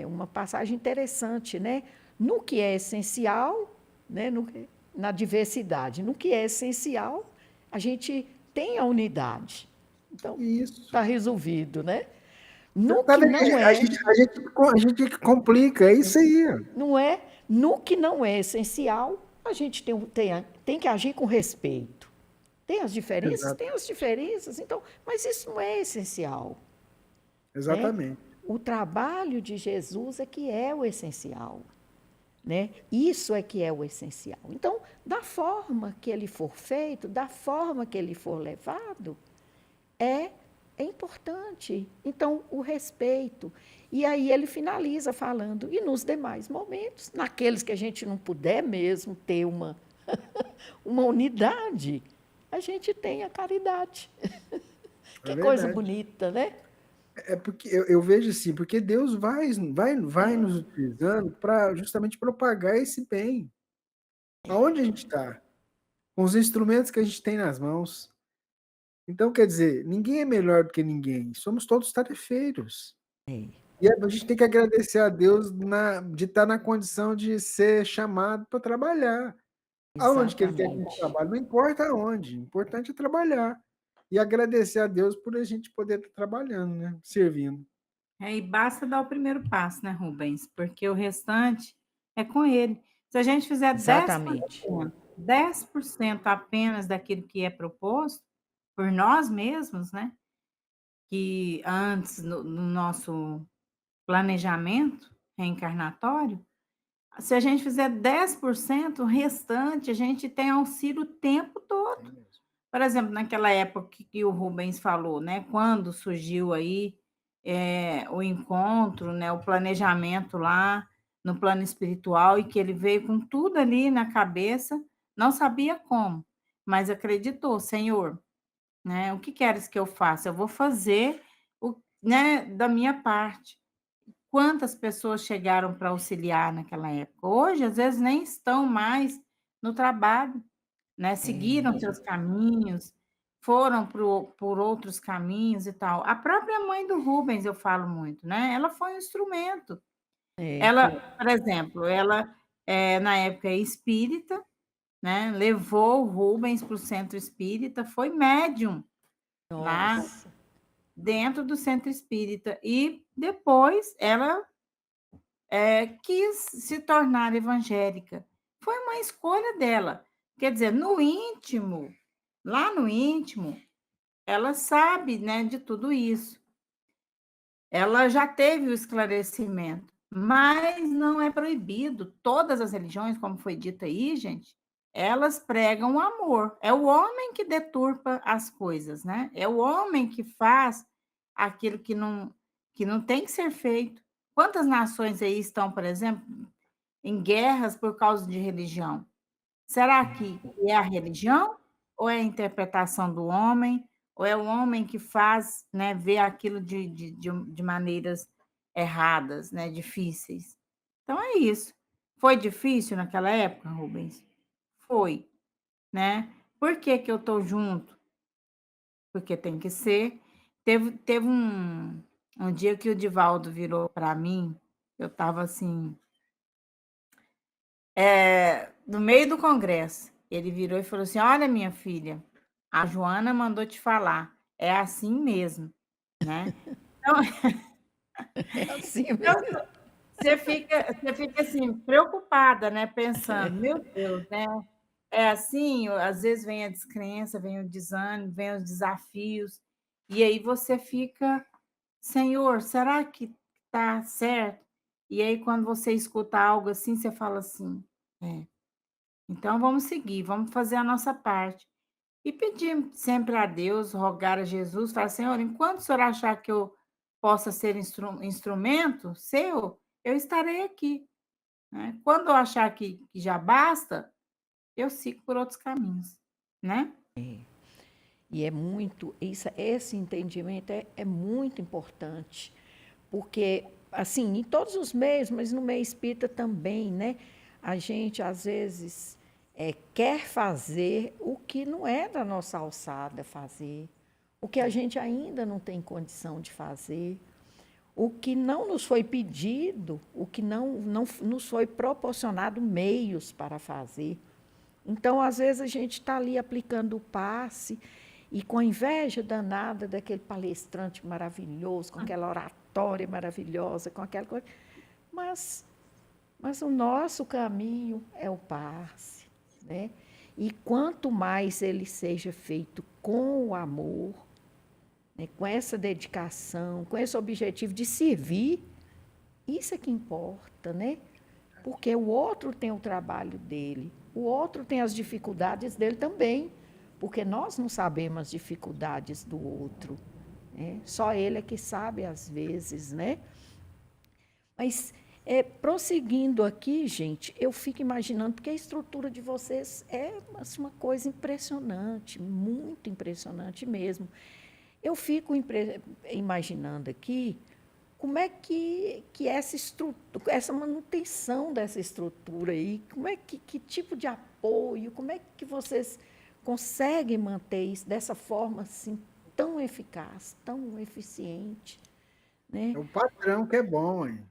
uma passagem interessante, né, no que é essencial, né, na diversidade, no que é essencial, a gente tem a unidade. Então, Isso. está resolvido, né? No Tá que vendo? não é, A gente complica, é isso aí. não é, no que não é essencial, a gente tem que agir com respeito. Tem as diferenças? Exato. Tem as diferenças, então, mas isso não é essencial, né? Exatamente. O trabalho de Jesus é que é o essencial, né? Isso é que é o essencial. Então, da forma que ele for feito, da forma que ele for levado, é é importante. Então, o respeito. E aí ele finaliza falando, e nos demais momentos, naqueles que a gente não puder mesmo ter uma unidade, a gente tem a caridade. É Que coisa verdade. bonita, né? É porque eu vejo assim, porque Deus vai nos utilizando para justamente propagar esse bem. Aonde a gente está? Com os instrumentos que a gente tem nas mãos. Então, quer dizer, ninguém é melhor do que ninguém. Somos todos tarefeiros. É, E a gente tem que agradecer a Deus de estar na condição de ser chamado para trabalhar. Aonde que Ele quer que a gente exatamente. trabalhe? Não importa aonde. O importante é trabalhar. E agradecer a Deus por a gente poder estar trabalhando, né? Servindo. E basta dar o primeiro passo, né, Rubens? Porque o restante é com ele. Se a gente fizer Exatamente. 10% apenas daquilo que é proposto por nós mesmos, né? Que antes, no nosso planejamento reencarnatório, se a gente fizer 10%, o restante a gente tem auxílio o tempo todo. Por exemplo, naquela época que o Rubens falou, né? Quando surgiu aí o encontro, né? O planejamento lá no plano espiritual e que ele veio com tudo ali na cabeça, não sabia como, mas acreditou, Senhor, né? O que queres que eu faça? Eu vou fazer né, da minha parte. Quantas pessoas chegaram para auxiliar naquela época? Hoje, às vezes, nem estão mais no trabalho, né? Seguiram seus caminhos, foram por outros caminhos e tal. A própria mãe do Rubens, eu falo muito, né? Ela foi um instrumento. É, Ela, por exemplo, ela, na época, é espírita, né? Levou o Rubens para o centro espírita, foi médium lá nossa. dentro do centro espírita. E depois ela quis se tornar evangélica. Foi uma escolha dela. Quer dizer, no íntimo, lá no íntimo, ela sabe, né, de tudo isso. Ela já teve o esclarecimento, mas não é proibido. Todas as religiões, como foi dito aí, gente, elas pregam o amor. É o homem que deturpa as coisas, né? É o homem que faz aquilo que não tem que ser feito. Quantas nações aí estão, por exemplo, em guerras por causa de religião? Será que é a religião ou é a interpretação do homem? Ou é o homem que faz, né, ver aquilo de maneiras erradas, né, difíceis? Então é isso. Foi difícil naquela época, Rubens? Foi, né? Por que que eu estou junto? Porque tem que ser. Teve um dia que o Divaldo virou para mim, eu estava assim, no meio do congresso, ele virou e falou assim: "Olha, minha filha, a Joana mandou te falar, é assim mesmo, né?" Então, É assim então mesmo. você fica assim, preocupada, né? Pensando, meu Deus, né? É assim, às vezes vem a descrença, vem o desânimo, vem os desafios, e aí você fica, Senhor, será que está certo? E aí, quando você escuta algo assim, você fala assim, é. Então vamos seguir, vamos fazer a nossa parte. E pedir sempre a Deus, rogar a Jesus, falar: Senhor, enquanto o Senhor achar que eu possa ser instrumento seu, eu estarei aqui, né? Quando eu achar que já basta, eu sigo por outros caminhos, né? E é muito, esse entendimento é muito importante, porque, assim, em todos os meios, mas no meio espírita também, né? A gente, às vezes, quer fazer o que não é da nossa alçada fazer, o que a gente ainda não tem condição de fazer, o que não nos foi pedido, o que não nos foi proporcionado meios para fazer. Então, às vezes, a gente está ali aplicando o passe e com a inveja danada daquele palestrante maravilhoso, com aquela oratória maravilhosa, com aquela coisa. Mas, mas o nosso caminho é o passe, né? E quanto mais ele seja feito com o amor, né, com essa dedicação, com esse objetivo de servir, isso é que importa, né? Porque o outro tem o trabalho dele, o outro tem as dificuldades dele também, porque nós não sabemos as dificuldades do outro. né? Só ele é que sabe às vezes, né? Mas prosseguindo aqui, gente, eu fico imaginando, porque a estrutura de vocês é assim, uma coisa impressionante, muito impressionante mesmo. Eu fico imaginando aqui como é que essa estrutura, essa manutenção dessa estrutura aí, como é que tipo de apoio, como é que vocês conseguem manter isso dessa forma assim tão eficaz, tão eficiente, né? É o patrão que é bom, hein?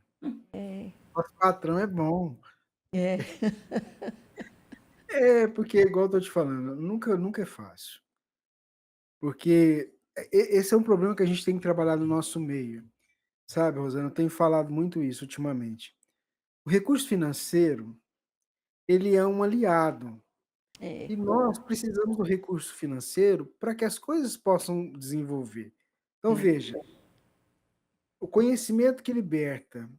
Nosso patrão é bom. É, É, porque, igual eu tô te falando, nunca é fácil. Porque esse é um problema que a gente tem que trabalhar no nosso meio. Sabe, Rosana, eu tenho falado muito isso ultimamente. O recurso financeiro, ele é um aliado. é, E nós precisamos do recurso financeiro para que as coisas possam desenvolver. Então, veja, o conhecimento que liberta,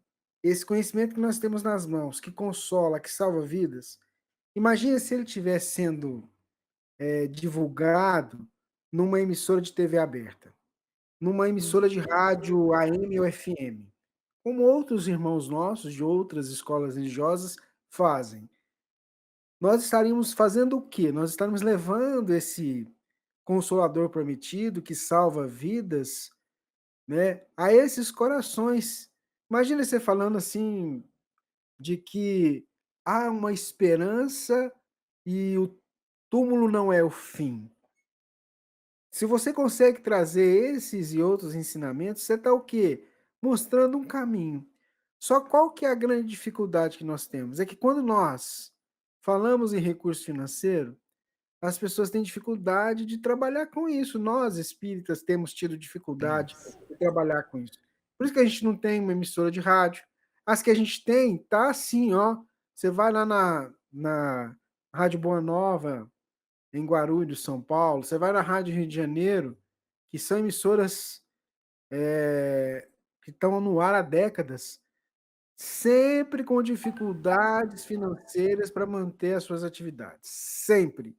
esse conhecimento que nós temos nas mãos, que consola, que salva vidas, imagina se ele estivesse sendo divulgado numa emissora de TV aberta, numa emissora de rádio AM ou FM, como outros irmãos nossos de outras escolas religiosas fazem. Nós estaríamos fazendo o quê? Nós estaríamos levando esse consolador prometido que salva vidas, né, a esses corações. Imagina você falando assim de que há uma esperança e o túmulo não é o fim. Se você consegue trazer esses e outros ensinamentos, você está o quê? Mostrando um caminho. Só qual que é a grande dificuldade que nós temos? É que quando nós falamos em recurso financeiro, as pessoas têm dificuldade de trabalhar com isso. Nós, espíritas, temos tido dificuldade de trabalhar com isso. Por isso que a gente não tem uma emissora de rádio. As que a gente tem, tá assim, ó. Você vai lá na Rádio Boa Nova, em Guarulhos, São Paulo, você vai na Rádio Rio de Janeiro, que são emissoras que estão no ar há décadas, sempre com dificuldades financeiras para manter as suas atividades. Sempre.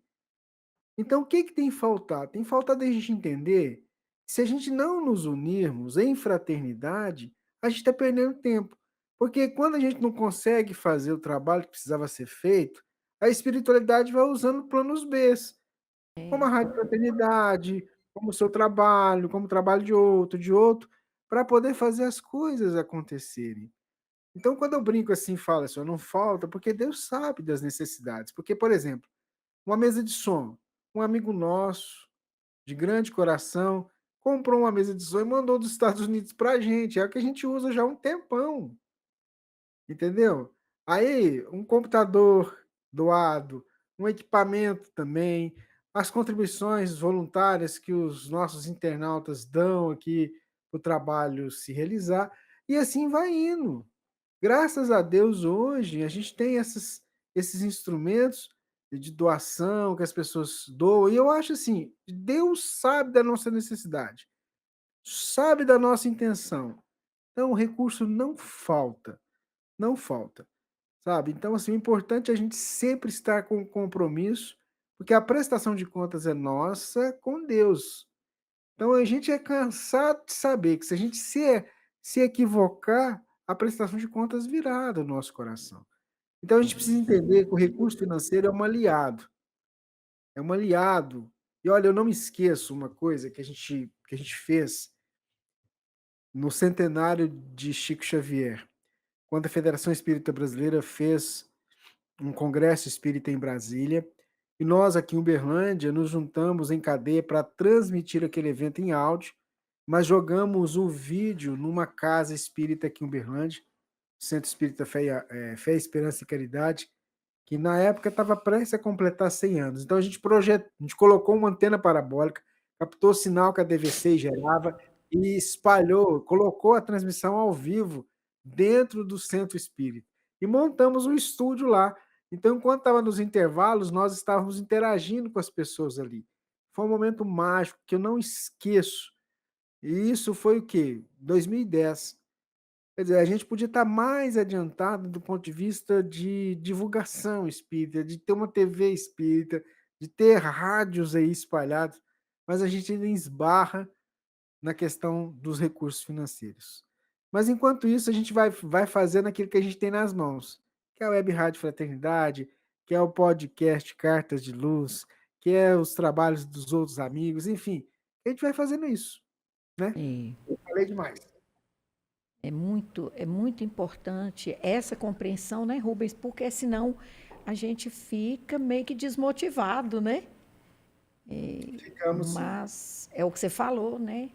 Então, o que, que tem faltado? Tem faltado a gente entender que se a gente não nos unirmos em fraternidade, a gente está perdendo tempo. Porque quando a gente não consegue fazer o trabalho que precisava ser feito, a espiritualidade vai usando planos B, como a rádio fraternidade, como o seu trabalho, como o trabalho de outro, para poder fazer as coisas acontecerem. Então, quando eu brinco assim, falo assim, não falta, porque Deus sabe das necessidades. Porque, por exemplo, uma mesa de som, um amigo nosso, de grande coração, comprou uma mesa de som e mandou dos Estados Unidos para a gente. É o que a gente usa já há um tempão. Entendeu? Aí, um computador doado, um equipamento também, as contribuições voluntárias que os nossos internautas dão aqui para o trabalho se realizar, e assim vai indo. Graças a Deus, hoje, a gente tem esses instrumentos de doação que as pessoas doam, e eu acho assim, Deus sabe da nossa necessidade, sabe da nossa intenção. Então, o recurso não falta, não falta. Sabe? Então, assim, o importante é a gente sempre estar com compromisso, porque a prestação de contas é nossa com Deus. Então, a gente é cansado de saber que se a gente se equivocar, a prestação de contas virá do nosso coração. Então, a gente precisa entender que o recurso financeiro é um aliado. É um aliado. E olha, eu não me esqueço uma coisa que a gente fez no centenário de Chico Xavier, quando a Federação Espírita Brasileira fez um congresso espírita em Brasília, e nós aqui em Uberlândia nos juntamos em cadeia para transmitir aquele evento em áudio, mas jogamos o vídeo numa casa espírita aqui em Uberlândia, Centro Espírita Fé, Esperança e Caridade, que na época estava prestes a completar 100 anos. Então a gente colocou uma antena parabólica, captou o sinal que a DVC gerava e espalhou, colocou a transmissão ao vivo dentro do Centro Espírita. E montamos um estúdio lá. Então, enquanto estava nos intervalos, nós estávamos interagindo com as pessoas ali. Foi um momento mágico que eu não esqueço. E isso foi o quê? 2010. Quer dizer, a gente podia estar mais adiantado do ponto de vista de divulgação espírita, de ter uma TV espírita, de ter rádios aí espalhados, mas a gente ainda esbarra na questão dos recursos financeiros. Mas, enquanto isso, a gente vai fazendo aquilo que a gente tem nas mãos, que é a Web Rádio Fraternidade, que é o podcast Cartas de Luz, que é os trabalhos dos outros amigos, enfim, a gente vai fazendo isso, né? É, Eu falei demais. é muito importante essa compreensão, né, Rubens? Porque senão a gente fica meio que desmotivado, né? Ficamos sim. Mas é o que você falou, né?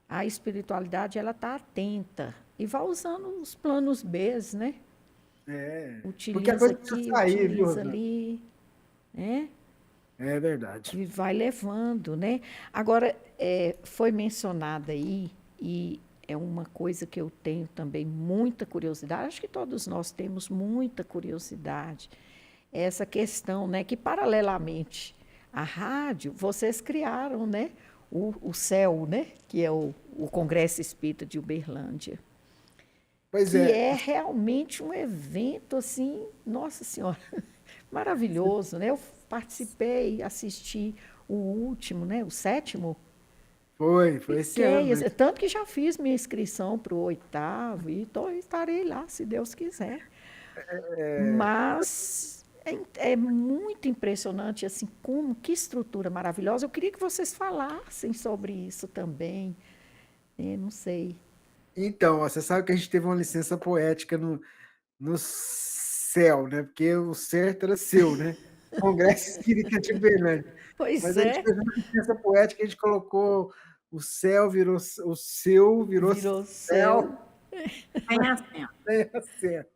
A espiritualidade, ela está atenta e vai usando os planos B, né? Porque a Utiliza coisa precisa aqui, sair, viu, utiliza Rosana? ali, né? É verdade. E vai levando, né? Agora, foi mencionada aí, e é uma coisa que eu tenho também muita curiosidade, acho que todos nós temos muita curiosidade, essa questão, né, que paralelamente à rádio, vocês criaram, né, o CEL, né, que é o Congresso Espírita de Uberlândia, Pois que é, é realmente um evento, assim, nossa senhora, maravilhoso, né? Eu participei, assisti o último, né? O sétimo. foi esse ano, Fiquei, né? tanto que já fiz minha inscrição para o oitavo e estarei lá, se Deus quiser. Mas é muito impressionante, assim, como, que estrutura maravilhosa. Eu queria que vocês falassem sobre isso também. Não sei. Então, ó, você sabe que a gente teve uma licença poética no céu, né? Porque o certo era seu, né? Congresso Espírita de Uberlândia. Pois Mas a gente é, fez uma licença poética, a gente colocou o céu, virou o seu, virou virou céu. céu, Tem assim, né? Certo.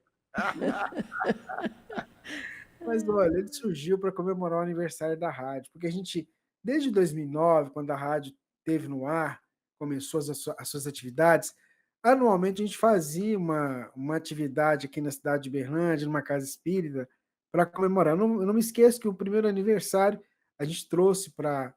Mas olha, ele surgiu para comemorar o aniversário da rádio, porque a gente, desde 2009, quando a rádio esteve no ar, começou as suas atividades, anualmente a gente fazia uma atividade aqui na cidade de Berlândia, numa casa espírita, para comemorar. Eu não me esqueço que o primeiro aniversário a gente trouxe para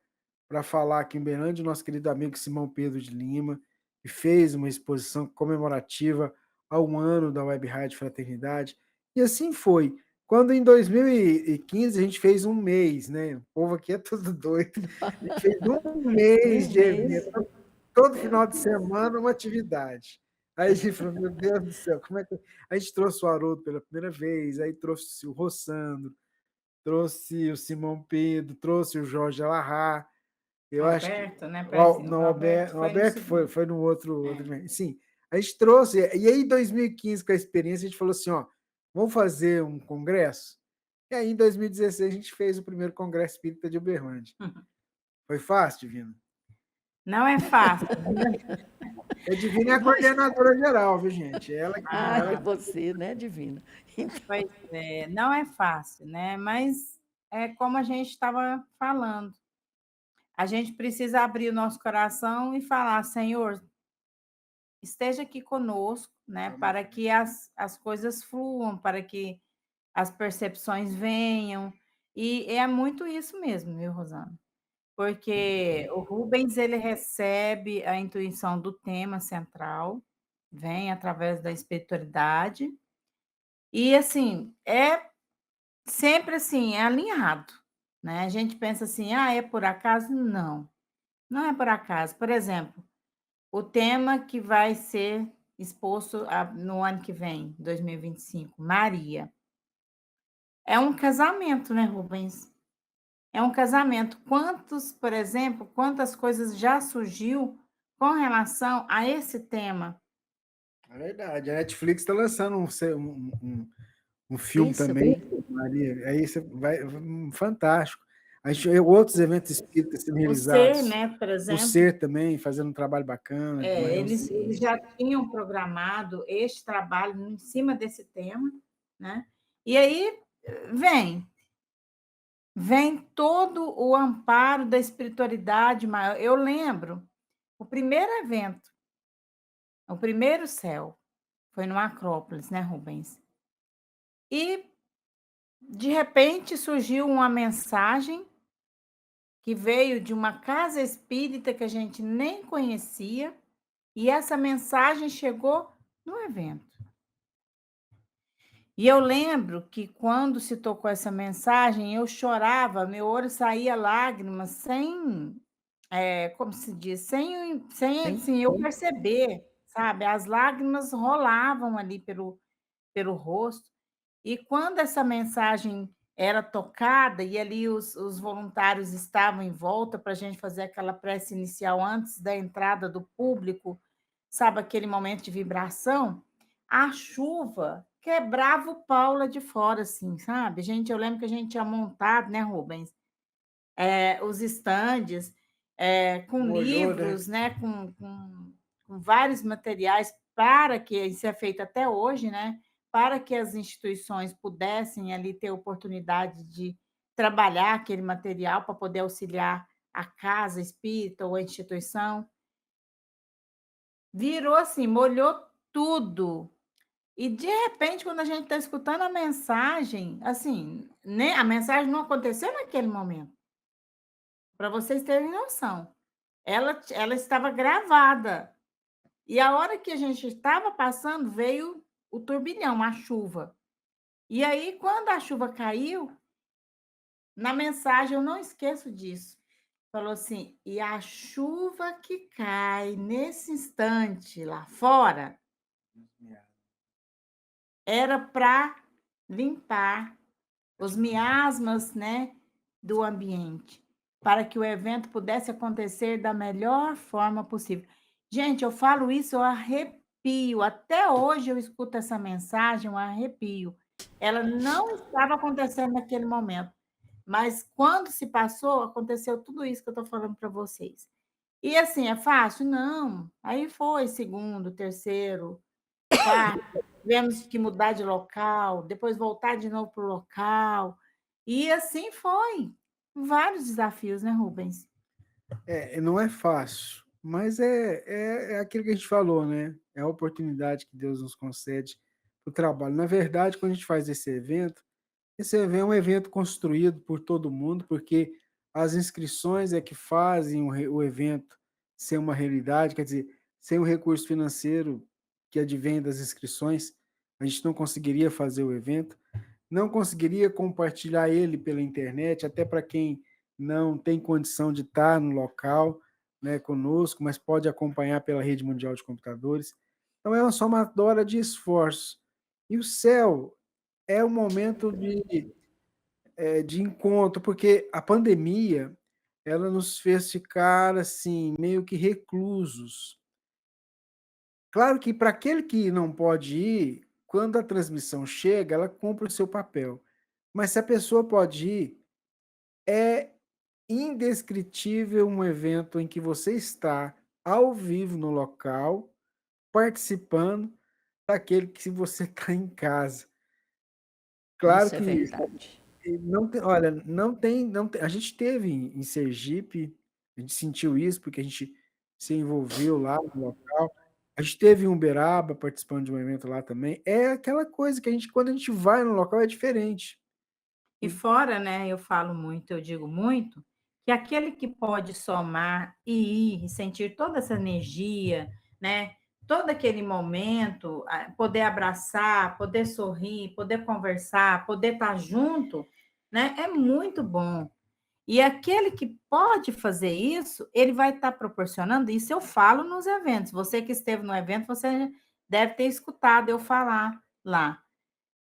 falar aqui em Berlândia o nosso querido amigo Simão Pedro de Lima, que fez uma exposição comemorativa ao ano da Web Rádio Fraternidade. E assim foi. Quando em 2015 a gente fez um mês, né? O povo aqui é tudo doido. A gente fez um mês Um de evento, mês. todo final de semana uma atividade. Aí a gente falou, meu Deus do céu, como é que. A gente trouxe o Haroldo pela primeira vez, aí trouxe o Rossandro, trouxe o Simão Pedro, trouxe o Jorge Alahá. Eu acho que. Alberto, né? Parece que Não, o Alberto O foi no Alberto segundo. foi no outro. É. Sim, a gente trouxe. E aí, em 2015, com a experiência, a gente falou assim: ó, vamos fazer um congresso? E aí, em 2016, a gente fez o primeiro Congresso Espírita de Uberlândia. Foi fácil, Divina? Não é fácil, A Divina é a Mas, coordenadora geral, viu, gente? é você, né, Divina? pois é, não é fácil, né? Mas é como a gente estava falando. A gente precisa abrir o nosso coração e falar, Senhor, esteja aqui conosco, né? Para que as coisas fluam, para que as percepções venham. E é muito isso mesmo, viu, Rosana? Porque o Rubens, ele recebe a intuição do tema central, vem através da espiritualidade, e assim, é sempre assim, é alinhado, né? A gente pensa assim: "Ah, é por acaso?" Não, não é por acaso. Por exemplo, o tema que vai ser exposto no ano que vem, 2025, Maria. É um casamento, né, Rubens? É um casamento. Por exemplo, quantas coisas já surgiu com relação a esse tema? É verdade. A Netflix está lançando um filme Pensa também, bem. Maria. Aí você vai. Fantástico. A gente, outros eventos espíritas sendo O ser, realizados. né, por O exemplo, Ser também, fazendo um trabalho bacana demais. eles já tinham programado este trabalho em cima desse tema, né? E aí vem, vem todo o amparo da espiritualidade maior. Eu lembro, o primeiro evento, o primeiro céu, foi no Acrópolis, né, Rubens? E de repente surgiu uma mensagem que veio de uma casa espírita que a gente nem conhecia, e essa mensagem chegou no evento. E eu lembro que quando se tocou essa mensagem, eu chorava, meu olho saía lágrimas, sem como se diz, sem Tem assim, eu perceber, sabe, as lágrimas rolavam ali pelo rosto. E quando essa mensagem era tocada e ali os voluntários estavam em volta para a gente fazer aquela prece inicial antes da entrada do público, sabe, aquele momento de vibração, a chuva quebrava o pau lá de fora, assim, sabe. Gente, eu lembro que a gente tinha montado, né, Rubens, os estandes, com Molhou, né? livros, né, com vários materiais para que isso é feito até hoje, né, para que as instituições pudessem ali ter oportunidade de trabalhar aquele material para poder auxiliar a casa espírita ou a instituição. Virou assim, molhou tudo. E de repente, quando a gente está escutando a mensagem, assim, né, a mensagem não aconteceu naquele momento, para vocês terem noção. Ela estava gravada. E a hora que a gente estava passando, veio o turbilhão, a chuva. E aí, quando a chuva caiu, na mensagem, eu não esqueço disso. Falou assim: "E a chuva que cai nesse instante lá fora era para limpar os miasmas, né, do ambiente, para que o evento pudesse acontecer da melhor forma possível". Gente, eu falo isso, eu arrepio, até hoje eu escuto essa mensagem, eu arrepio. Ela não estava acontecendo naquele momento, mas quando se passou, aconteceu tudo isso que eu estou falando para vocês. E assim, é fácil? Não. Aí foi segundo, terceiro, quarto, tivemos que mudar de local, depois voltar de novo para o local, e assim foi. Vários desafios, né, Rubens? Não é fácil, mas é aquilo que a gente falou, né? É a oportunidade que Deus nos concede para o trabalho. Na verdade, quando a gente faz esse evento é um evento construído por todo mundo, porque as inscrições é que fazem o evento ser uma realidade, quer dizer, sem o recurso financeiro que advém das inscrições, a gente não conseguiria fazer o evento, não conseguiria compartilhar ele pela internet, até para quem não tem condição de estar no local, né, conosco, mas pode acompanhar pela rede mundial de computadores. Então é uma somatória de esforços. E o céu é um momento de encontro, porque a pandemia ela nos fez ficar assim meio que reclusos. Claro que para aquele que não pode ir, quando a transmissão chega, ela cumpre o seu papel. Mas se a pessoa pode ir, é indescritível um evento em que você está ao vivo no local, participando daquele que se você está em casa. Claro Isso é que verdade. não tem, olha, não tem, a gente teve em Sergipe, a gente sentiu isso porque a gente se envolveu lá no local. A gente teve em Uberaba participando de um evento lá também. É aquela coisa que a gente, quando a gente vai no local, é diferente. E E fora, né, eu falo muito, eu digo muito, que aquele que pode somar e ir e sentir toda essa energia, né, todo aquele momento, poder abraçar, poder sorrir, poder conversar, poder estar junto, né, é muito bom. E aquele que pode fazer isso, ele vai estar proporcionando, isso eu falo nos eventos. Você que esteve no evento, você deve ter escutado eu falar lá.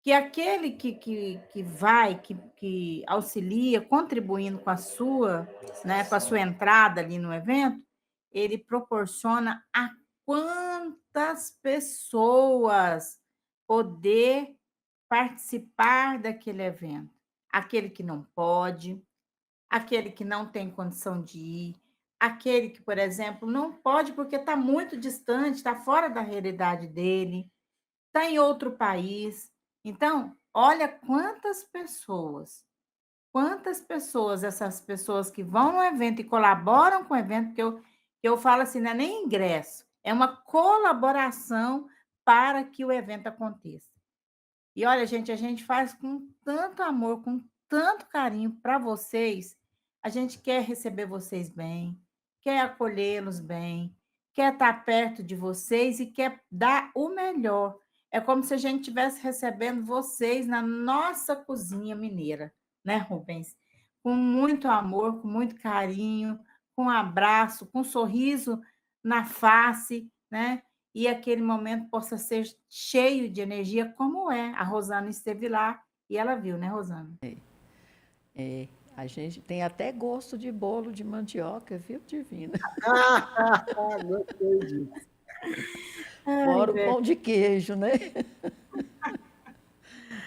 Que aquele que vai, que auxilia, contribuindo com a sua, né, com a sua entrada ali no evento, ele proporciona a quantas pessoas poder participar daquele evento. Aquele que não pode, aquele que não tem condição de ir, aquele que, por exemplo, não pode porque está muito distante, está fora da realidade dele, está em outro país. Então, olha quantas pessoas, essas pessoas que vão no evento e colaboram com o evento, que eu falo assim, não é nem ingresso, é uma colaboração para que o evento aconteça. E olha, gente, a gente faz com tanto amor, com tanto carinho para vocês. A gente quer receber vocês bem, quer acolhê-los bem, quer estar perto de vocês e quer dar o melhor. É como se a gente estivesse recebendo vocês na nossa cozinha mineira, né, Rubens? Com muito amor, com muito carinho, com um abraço, com um sorriso na face, né? E aquele momento possa ser cheio de energia, como é. A Rosana esteve lá e ela viu, né, Rosana? É, a gente tem até gosto de bolo de mandioca, viu, Divina? Gostei disso. Ai, Fora o velho. pão de queijo, né?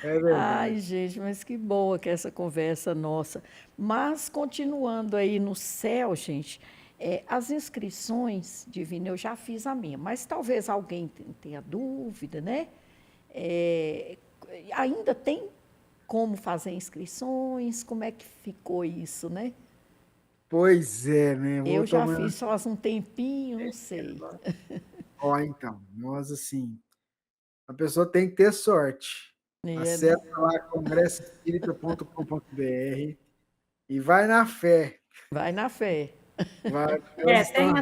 É Ai, verdade. gente, mas que boa que é essa conversa nossa. Mas continuando aí no céu, gente, as inscrições, Divina, eu já fiz a minha, mas talvez alguém tenha dúvida, né? É, ainda tem como fazer inscrições? Como é que ficou isso, né? Pois é, né? Vou Eu já tomar. fiz faz um tempinho, não sei. Ó, então, nós assim, a pessoa tem que ter sorte. É, Acessa né? lá congressoespírita.com.br e vai na fé. Vai na fé. Vai, elas estão.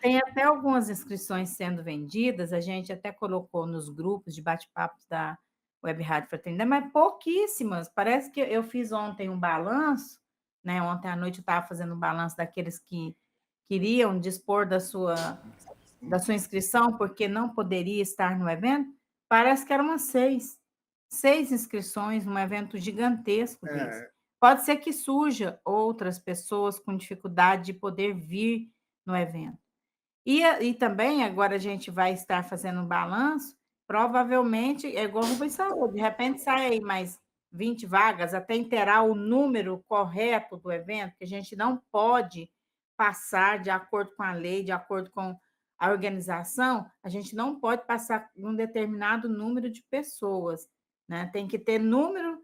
Tem até algumas inscrições sendo vendidas, a gente até colocou nos grupos de bate-papos da Web Rádio Fraternidade, mas pouquíssimas. Parece que eu fiz ontem um balanço, né? Ontem à noite eu estava fazendo um balanço daqueles que queriam dispor da sua inscrição, porque não poderia estar no evento. Parece que eram umas seis inscrições num evento gigantesco desse. É, Pode ser que surja outras pessoas com dificuldade de poder vir no evento. E também, agora a gente vai estar fazendo um balanço, provavelmente, é igual o Rubens falou, de repente sai aí mais 20 vagas, até inteirar o número correto do evento, que a gente não pode passar de acordo com a lei, de acordo com a organização, a gente não pode passar um determinado número de pessoas, né? Tem que ter número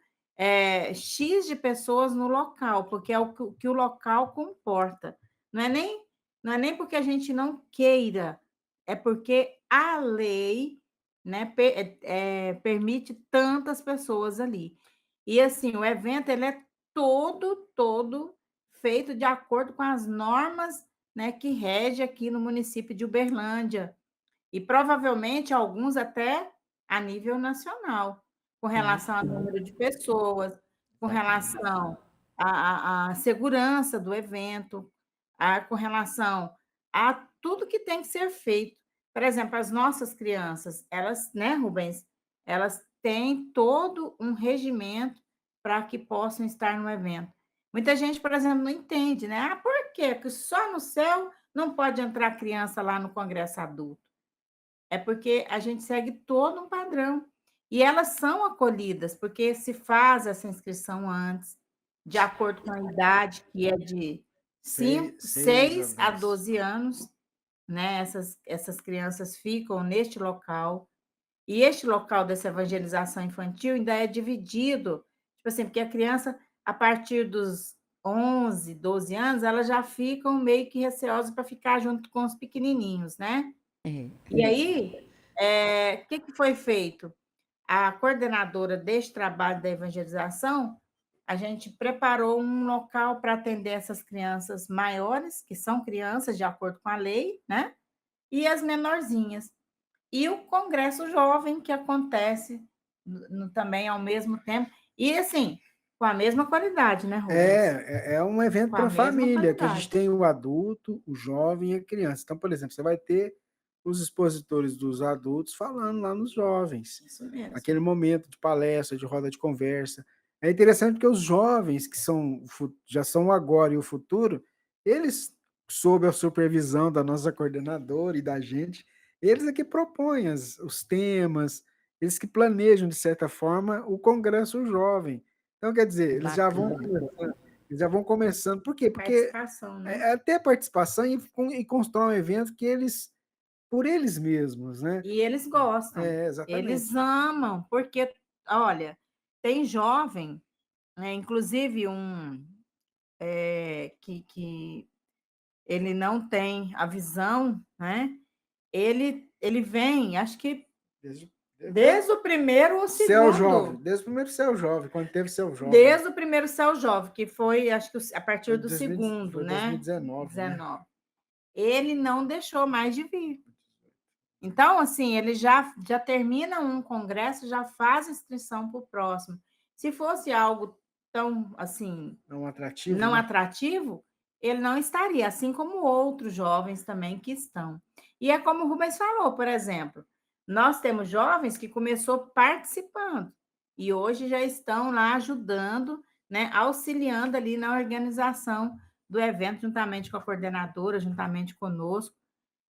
X de pessoas no local, porque é o que o local comporta. Não é nem porque a gente não queira, é porque a lei, né, permite tantas pessoas ali. E assim, o evento ele é todo feito de acordo com as normas, né, que rege aqui no município de Uberlândia. E provavelmente alguns até a nível nacional, com Sim, relação ao número de pessoas, com exatamente. relação à segurança do evento, com relação a tudo que tem que ser feito. Por exemplo, as nossas crianças, elas, né, Rubens, elas têm todo um regimento para que possam estar no evento. Muita gente, por exemplo, não entende, né? Ah, por quê? Que só no céu não pode entrar criança lá no Congresso Adulto. É porque a gente segue todo um padrão. E elas são acolhidas, porque se faz essa inscrição antes, de acordo com a idade, que é de 5, 6 a 6 a 12. 12 anos, né? Essas crianças ficam neste local. E este local dessa evangelização infantil ainda é dividido, tipo assim, porque a criança, a partir dos 11, 12 anos, elas já ficam meio que receosas para ficar junto com os pequenininhos, né? É, E aí, o que foi feito? A coordenadora deste trabalho da evangelização, a gente preparou um local para atender essas crianças maiores, que são crianças de acordo com a lei, né? E as menorzinhas. E o Congresso Jovem, que acontece também ao mesmo tempo, e assim, com a mesma qualidade, né, Rubens? É um evento Com a para a mesma família, que a gente qualidade. tem o adulto, o jovem e a criança. Então, por exemplo, você vai ter os expositores dos adultos falando lá nos jovens. Isso mesmo. Aquele momento de palestra, de roda de conversa. É interessante porque os jovens, que já são o agora e o futuro, eles, sob a supervisão da nossa coordenadora e da gente, eles é que propõem os temas, eles que planejam, de certa forma, o Congresso Jovem. Então, quer dizer, bacana. eles já vão começando. Por quê? Porque Participação, né? até a participação e constrói um evento que eles, por eles mesmos, né? E eles gostam, Exatamente. eles amam, porque, olha, tem jovem, né, inclusive que ele não tem a visão, né? Ele vem, acho que Desde, desde o primeiro ou Céu Jovem, segundo, desde o primeiro Céu Jovem, quando teve Céu Jovem, desde o primeiro Céu Jovem, que foi, acho que a foi partir do segundo, foi né? 2019, né? 19. Ele não deixou mais de vir. Então, assim, ele já termina um congresso, já faz inscrição para o próximo. Se fosse algo tão, assim, Não atrativo, não né? atrativo, ele não estaria, assim como outros jovens também que estão. E é como o Rubens falou, por exemplo, nós temos jovens que começou participando e hoje já estão lá ajudando, né, auxiliando ali na organização do evento, juntamente com a coordenadora, juntamente conosco,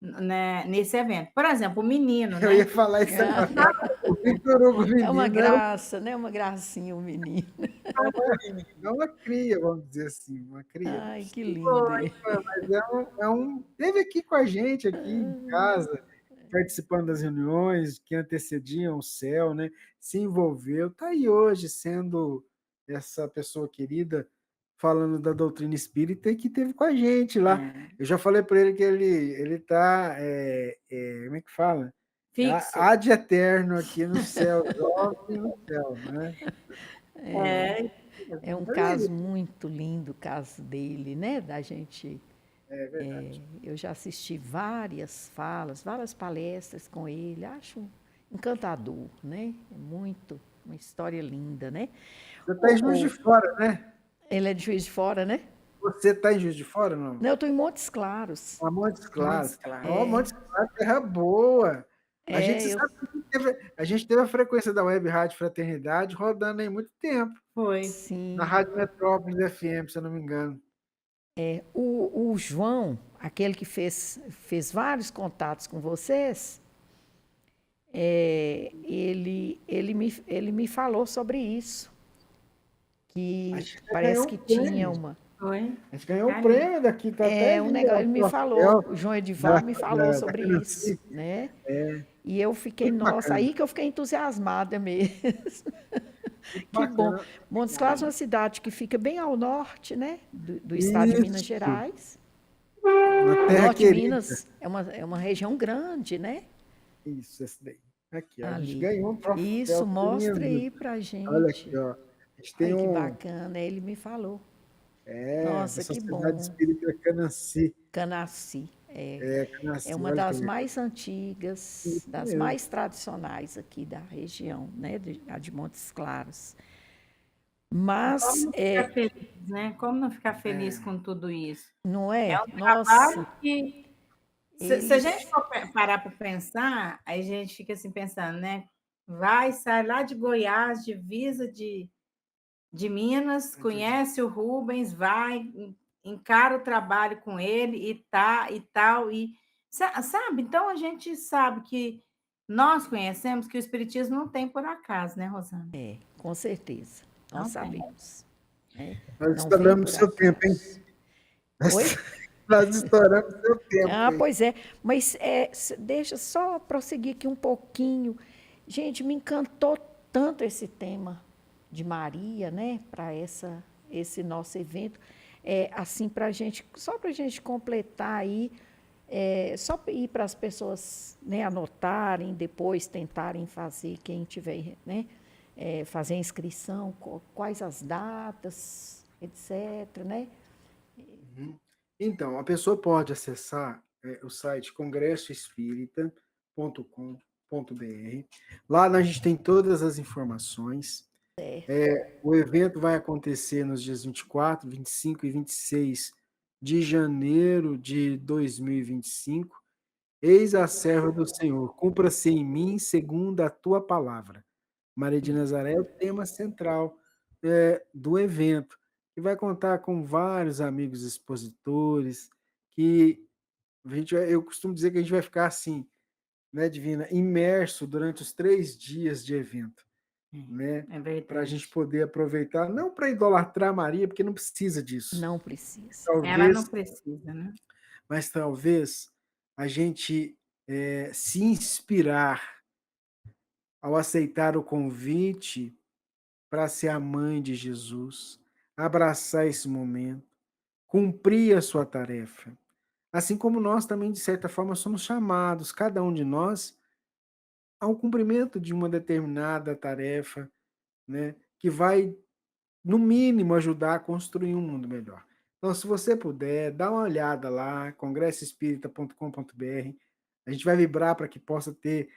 né, nesse evento. Por exemplo, o menino, Eu ia né? falar isso Ah, agora. O Vitor Hugo é uma Menino graça, né? Uma gracinha o menino. é uma cria, vamos dizer assim, uma cria. Ai, que lindo ele. Mas teve aqui com a gente, aqui em casa, participando das reuniões que antecediam o céu, né? Se envolveu, está aí hoje sendo essa pessoa querida, falando da doutrina espírita e que teve com a gente lá. É, Eu já falei para ele que ele está, como é que fala? fixo. Ad eterno aqui no céu, jovem no céu, né? É, É um Mas é caso isso, muito lindo, o caso dele, né? Da gente. é verdade. Eu já assisti várias falas, várias palestras com ele. Acho encantador, né? É muito, uma história linda, né? Você está em Juiz de Fora, né? Ele é de Juiz de Fora, né? Você está em Juiz de Fora, não? Não, eu estou em Montes Claros. A Montes Montes Claros. Claros. Ó, Montes Claros, terra boa. A gente É, você sabe que a gente teve a frequência da Web Rádio Fraternidade rodando aí muito tempo, Foi. na sim. Rádio Metrópolis FM, se eu não me engano. O João, aquele que fez vários contatos com vocês, ele me falou sobre isso, A que gente parece ganhou que um tinha prêmio. uma. Foi. A gente ganhou um Aí. prêmio daqui, tá até Um ali, negócio, ó, ele o me falou, troféu o João da, Edival me falou da sobre isso, Canassi. né? É, E eu fiquei, muito nossa, bacana, aí que eu fiquei entusiasmada mesmo. muito Que bom. bacana. Montes Claros é uma cidade que fica bem ao norte, né? Do estado de Minas Isso, Gerais. uma O terra norte de querida. Minas é uma região grande, né? Isso, esse daí. Aqui, ó, a gente Ali. ganhou um Isso, troféu mostra lindo. aí pra Olha aqui, gente. ó. A gente tem Ai, que bacana. Ele me falou. da Nossa, que Sociedade bom. Espírita Canassi. Canaci. É Canassi, uma olha que das legal. mais antigas, Isso das mesmo. mais tradicionais aqui da região, né? A de Montes Claros. Como Mas, não ficar feliz, né? Como não ficar feliz com tudo isso? não É é? um Nossa, trabalho que, se a gente eles. for parar para pensar, aí a gente fica assim pensando, né? Vai, sai lá de Goiás, divisa de Minas, conhece o Rubens, vai, encara o trabalho com ele e tal, e sabe? Então a gente sabe que nós conhecemos que o Espiritismo não tem por acaso, né, Rosana? Com certeza. Nós Não tem. sabemos. Né? Nós Não vem estouramos o por seu tempo, hein? acaso. Oi? Nós estouramos o seu tempo, Ah, hein? pois é. Mas deixa só prosseguir aqui um pouquinho. Gente, me encantou tanto esse tema de Maria, né, para esse nosso evento. Assim, só para a gente completar aí, só ir para as pessoas, né, anotarem, depois tentarem fazer, quem tiver, né, fazer a inscrição, quais as datas, etc., né? Então, a pessoa pode acessar o site congressoespírita.com.br. Lá a gente tem todas as informações. O evento vai acontecer nos dias 24, 25 e 26 de janeiro de 2025. Eis a serva do Senhor, cumpra-se em mim segundo a tua palavra. Maria de Nazaré é o tema central do evento, que vai contar com vários amigos expositores, que eu costumo dizer que a gente vai ficar assim, né, Divina, imerso durante os 3 dias de evento, né, É para a gente verdade. poder aproveitar, não para idolatrar Maria, porque não precisa disso, Não precisa. Ela não talvez, precisa, né? mas talvez a gente se inspirar ao aceitar o convite para ser a mãe de Jesus, abraçar esse momento, cumprir a sua tarefa. Assim como nós também, de certa forma, somos chamados, cada um de nós, ao cumprimento de uma determinada tarefa, né, que vai, no mínimo, ajudar a construir um mundo melhor. Então, se você puder, dá uma olhada lá, congressoespírita.com.br. A gente vai vibrar para que possa ter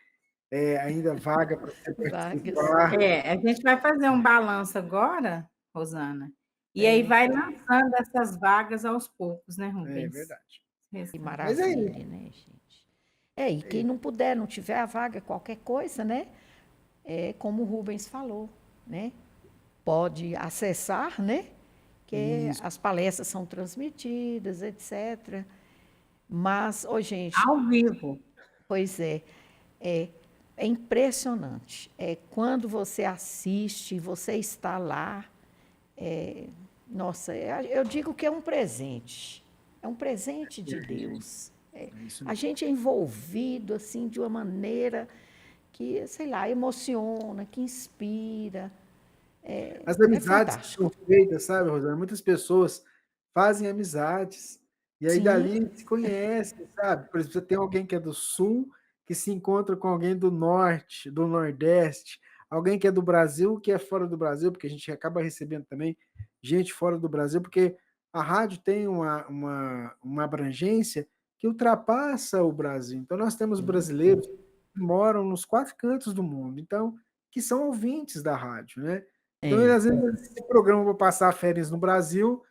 ainda vaga para você Vagas. participar. A gente vai fazer um balanço agora, Rosana, E aí vai lançando essas vagas aos poucos, né, É Rubens? verdade. Que Restante. Mas é isso. maravilha, né, gente? E quem não puder, não tiver a vaga, qualquer coisa, né? É como o Rubens falou, né? Pode acessar, né? Que Isso. as palestras são transmitidas, etc. Mas, ô, gente, Ao vivo. pois é, é impressionante. É quando você assiste, você está lá. Nossa, eu digo que é um presente. É um presente de Deus. É isso A mesmo. gente é envolvido assim de uma maneira que, sei lá, emociona, que inspira. As É amizades que fantástico. são feitas, sabe, Rosana? Muitas pessoas fazem amizades e aí Sim, dali se conhecem, sabe? Por exemplo, você tem alguém que é do sul que se encontra com alguém do norte, do nordeste, alguém que é do Brasil, que é fora do Brasil, porque a gente acaba recebendo também gente fora do Brasil, porque a rádio tem uma abrangência que ultrapassa o Brasil. Então, nós temos brasileiros que moram nos 4 cantos do mundo, então, que são ouvintes da rádio, né? Então, é. às vezes, eles se programam para passar férias no Brasil,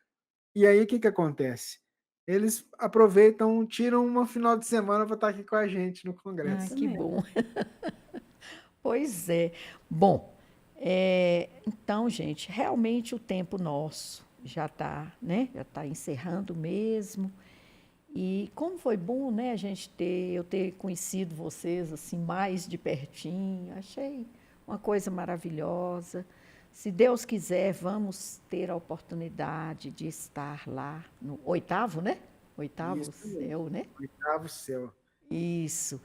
e aí o que acontece? Eles aproveitam, tiram uma final de semana para estar aqui com a gente no Ah, Congresso. Isso que mesmo. bom. Pois é. Bom, então, gente, realmente o tempo nosso já está, né? Já está encerrando mesmo. E como foi bom, né, eu ter conhecido vocês assim mais de pertinho. Achei uma coisa maravilhosa. Se Deus quiser, vamos ter a oportunidade de estar lá no oitavo, né? Oitavo Isso mesmo. céu, né? Oitavo céu. Isso.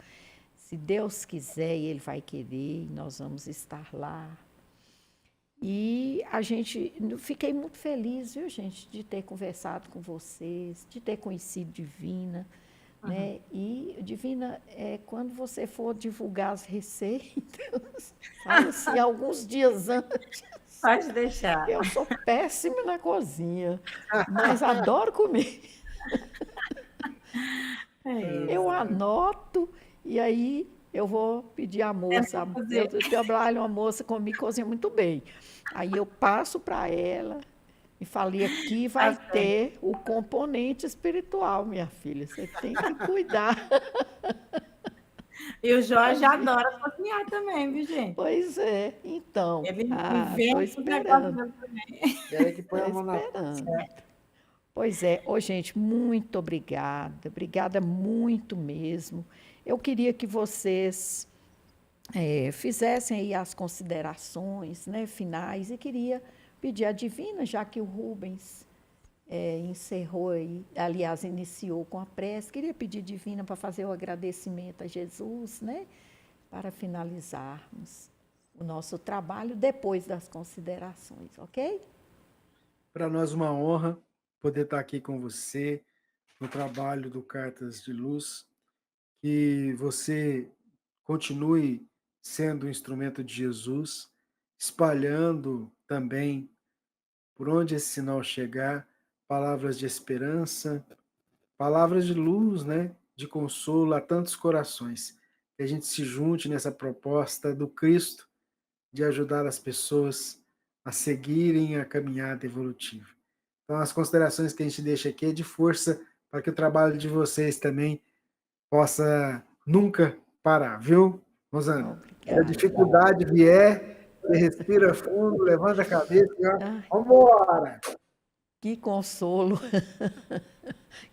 Se Deus quiser e Ele vai querer, nós vamos estar lá. E fiquei muito feliz, viu, gente, de ter conversado com vocês, de ter conhecido Divina, Uhum. né? E Divina, quando você for divulgar as receitas, fala assim, alguns dias antes. Pode deixar. Eu sou péssima na cozinha, mas adoro comer. É Eu isso. anoto e aí eu vou pedir à Tenta moça. Eu fazer. trabalho uma moça comigo, cozinha muito bem. Aí eu passo para ela e falei, aqui Tá vai certo. ter o componente espiritual, minha filha. Você tem que cuidar. E o Jorge Aí, adora cozinhar também, viu, gente? pois é, então, Ele estou inventa os negócios esperando, dele também. Espera que põe estou a mão na massa. esperando. Pois é, ô gente, muito obrigada, obrigada muito mesmo. Eu queria que vocês fizessem aí as considerações, né, finais e queria pedir à Divina, já que o Rubens encerrou aí, aliás, iniciou com a prece, queria pedir Divina para fazer o agradecimento a Jesus, né, para finalizarmos o nosso trabalho depois das considerações, ok? Para nós uma honra poder estar aqui com você no trabalho do Cartas de Luz, que você continue sendo um instrumento de Jesus, espalhando também por onde esse sinal chegar, palavras de esperança, palavras de luz, né? De consolo a tantos corações. Que a gente se junte nessa proposta do Cristo de ajudar as pessoas a seguirem a caminhada evolutiva. Então, as considerações que a gente deixa aqui é de força para que o trabalho de vocês também possa nunca parar, viu, Rosana? Se a Obrigada. dificuldade vier, você respira fundo, levanta a cabeça e ó, Ai, vamos embora. que consolo,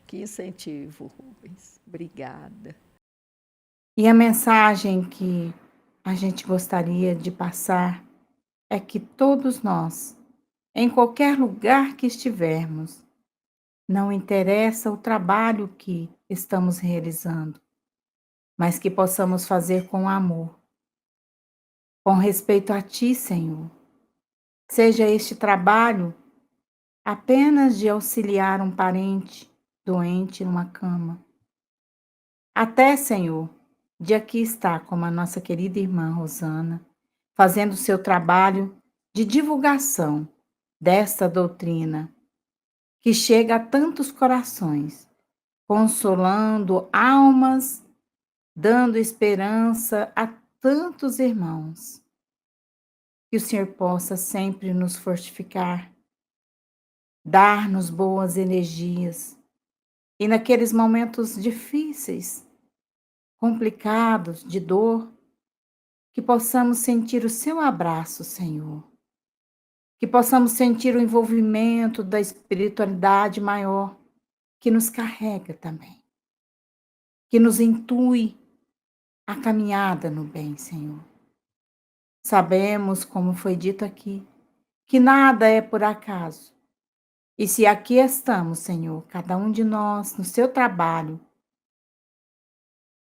que incentivo, Rubens. Obrigada. E a mensagem que a gente gostaria de passar é que todos nós, em qualquer lugar que estivermos, não interessa o trabalho que estamos realizando, mas que possamos fazer com amor, com respeito a Ti, Senhor. Seja este trabalho apenas de auxiliar um parente doente numa cama. Até, Senhor, de aqui está, como a nossa querida irmã Rosana, fazendo o seu trabalho de divulgação desta doutrina que chega a tantos corações, consolando almas, dando esperança a tantos irmãos. Que o Senhor possa sempre nos fortificar, dar-nos boas energias. E naqueles momentos difíceis, complicados, de dor, que possamos sentir o seu abraço, Senhor. Que possamos sentir o envolvimento da espiritualidade maior que nos carrega também, que nos intui a caminhada no bem, Senhor. Sabemos, como foi dito aqui, que nada é por acaso. E se aqui estamos, Senhor, cada um de nós no seu trabalho,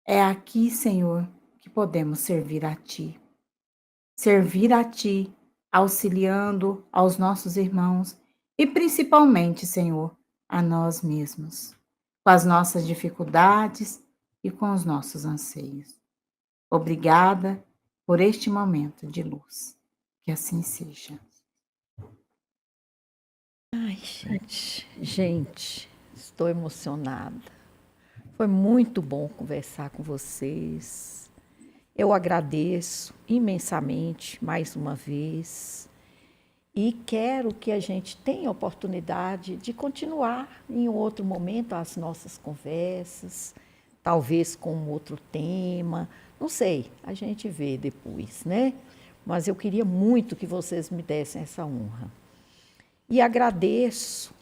é aqui, Senhor, que podemos servir a Ti. Servir a Ti, auxiliando aos nossos irmãos e principalmente, Senhor, a nós mesmos, com as nossas dificuldades e com os nossos anseios. Obrigada por este momento de luz. Que assim seja. Ai, gente, estou emocionada. Foi muito bom conversar com vocês. Eu agradeço imensamente mais uma vez e quero que a gente tenha a oportunidade de continuar em outro momento as nossas conversas, talvez com um outro tema, não sei, a gente vê depois, né? Mas eu queria muito que vocês me dessem essa honra. E agradeço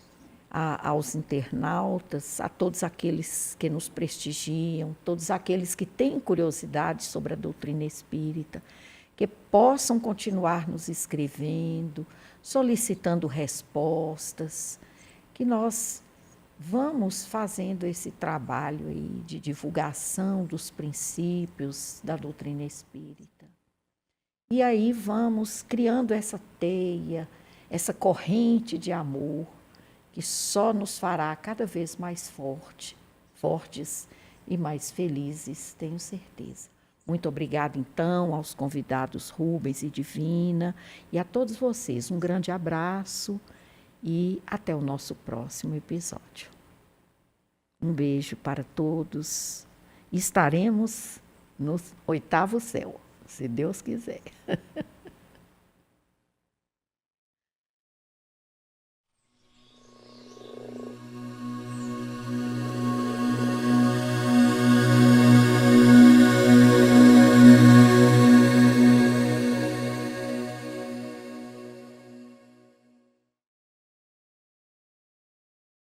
aos internautas, a todos aqueles que nos prestigiam, todos aqueles que têm curiosidade sobre a doutrina espírita, que possam continuar nos escrevendo, solicitando respostas, que nós vamos fazendo esse trabalho aí de divulgação dos princípios da doutrina espírita. E aí vamos criando essa teia, essa corrente de amor, que só nos fará cada vez mais fortes e mais felizes, tenho certeza. Muito obrigada, então, aos convidados Rubens e Divina, e a todos vocês. Um grande abraço e até o nosso próximo episódio. Um beijo para todos. Estaremos no 8º céu, se Deus quiser.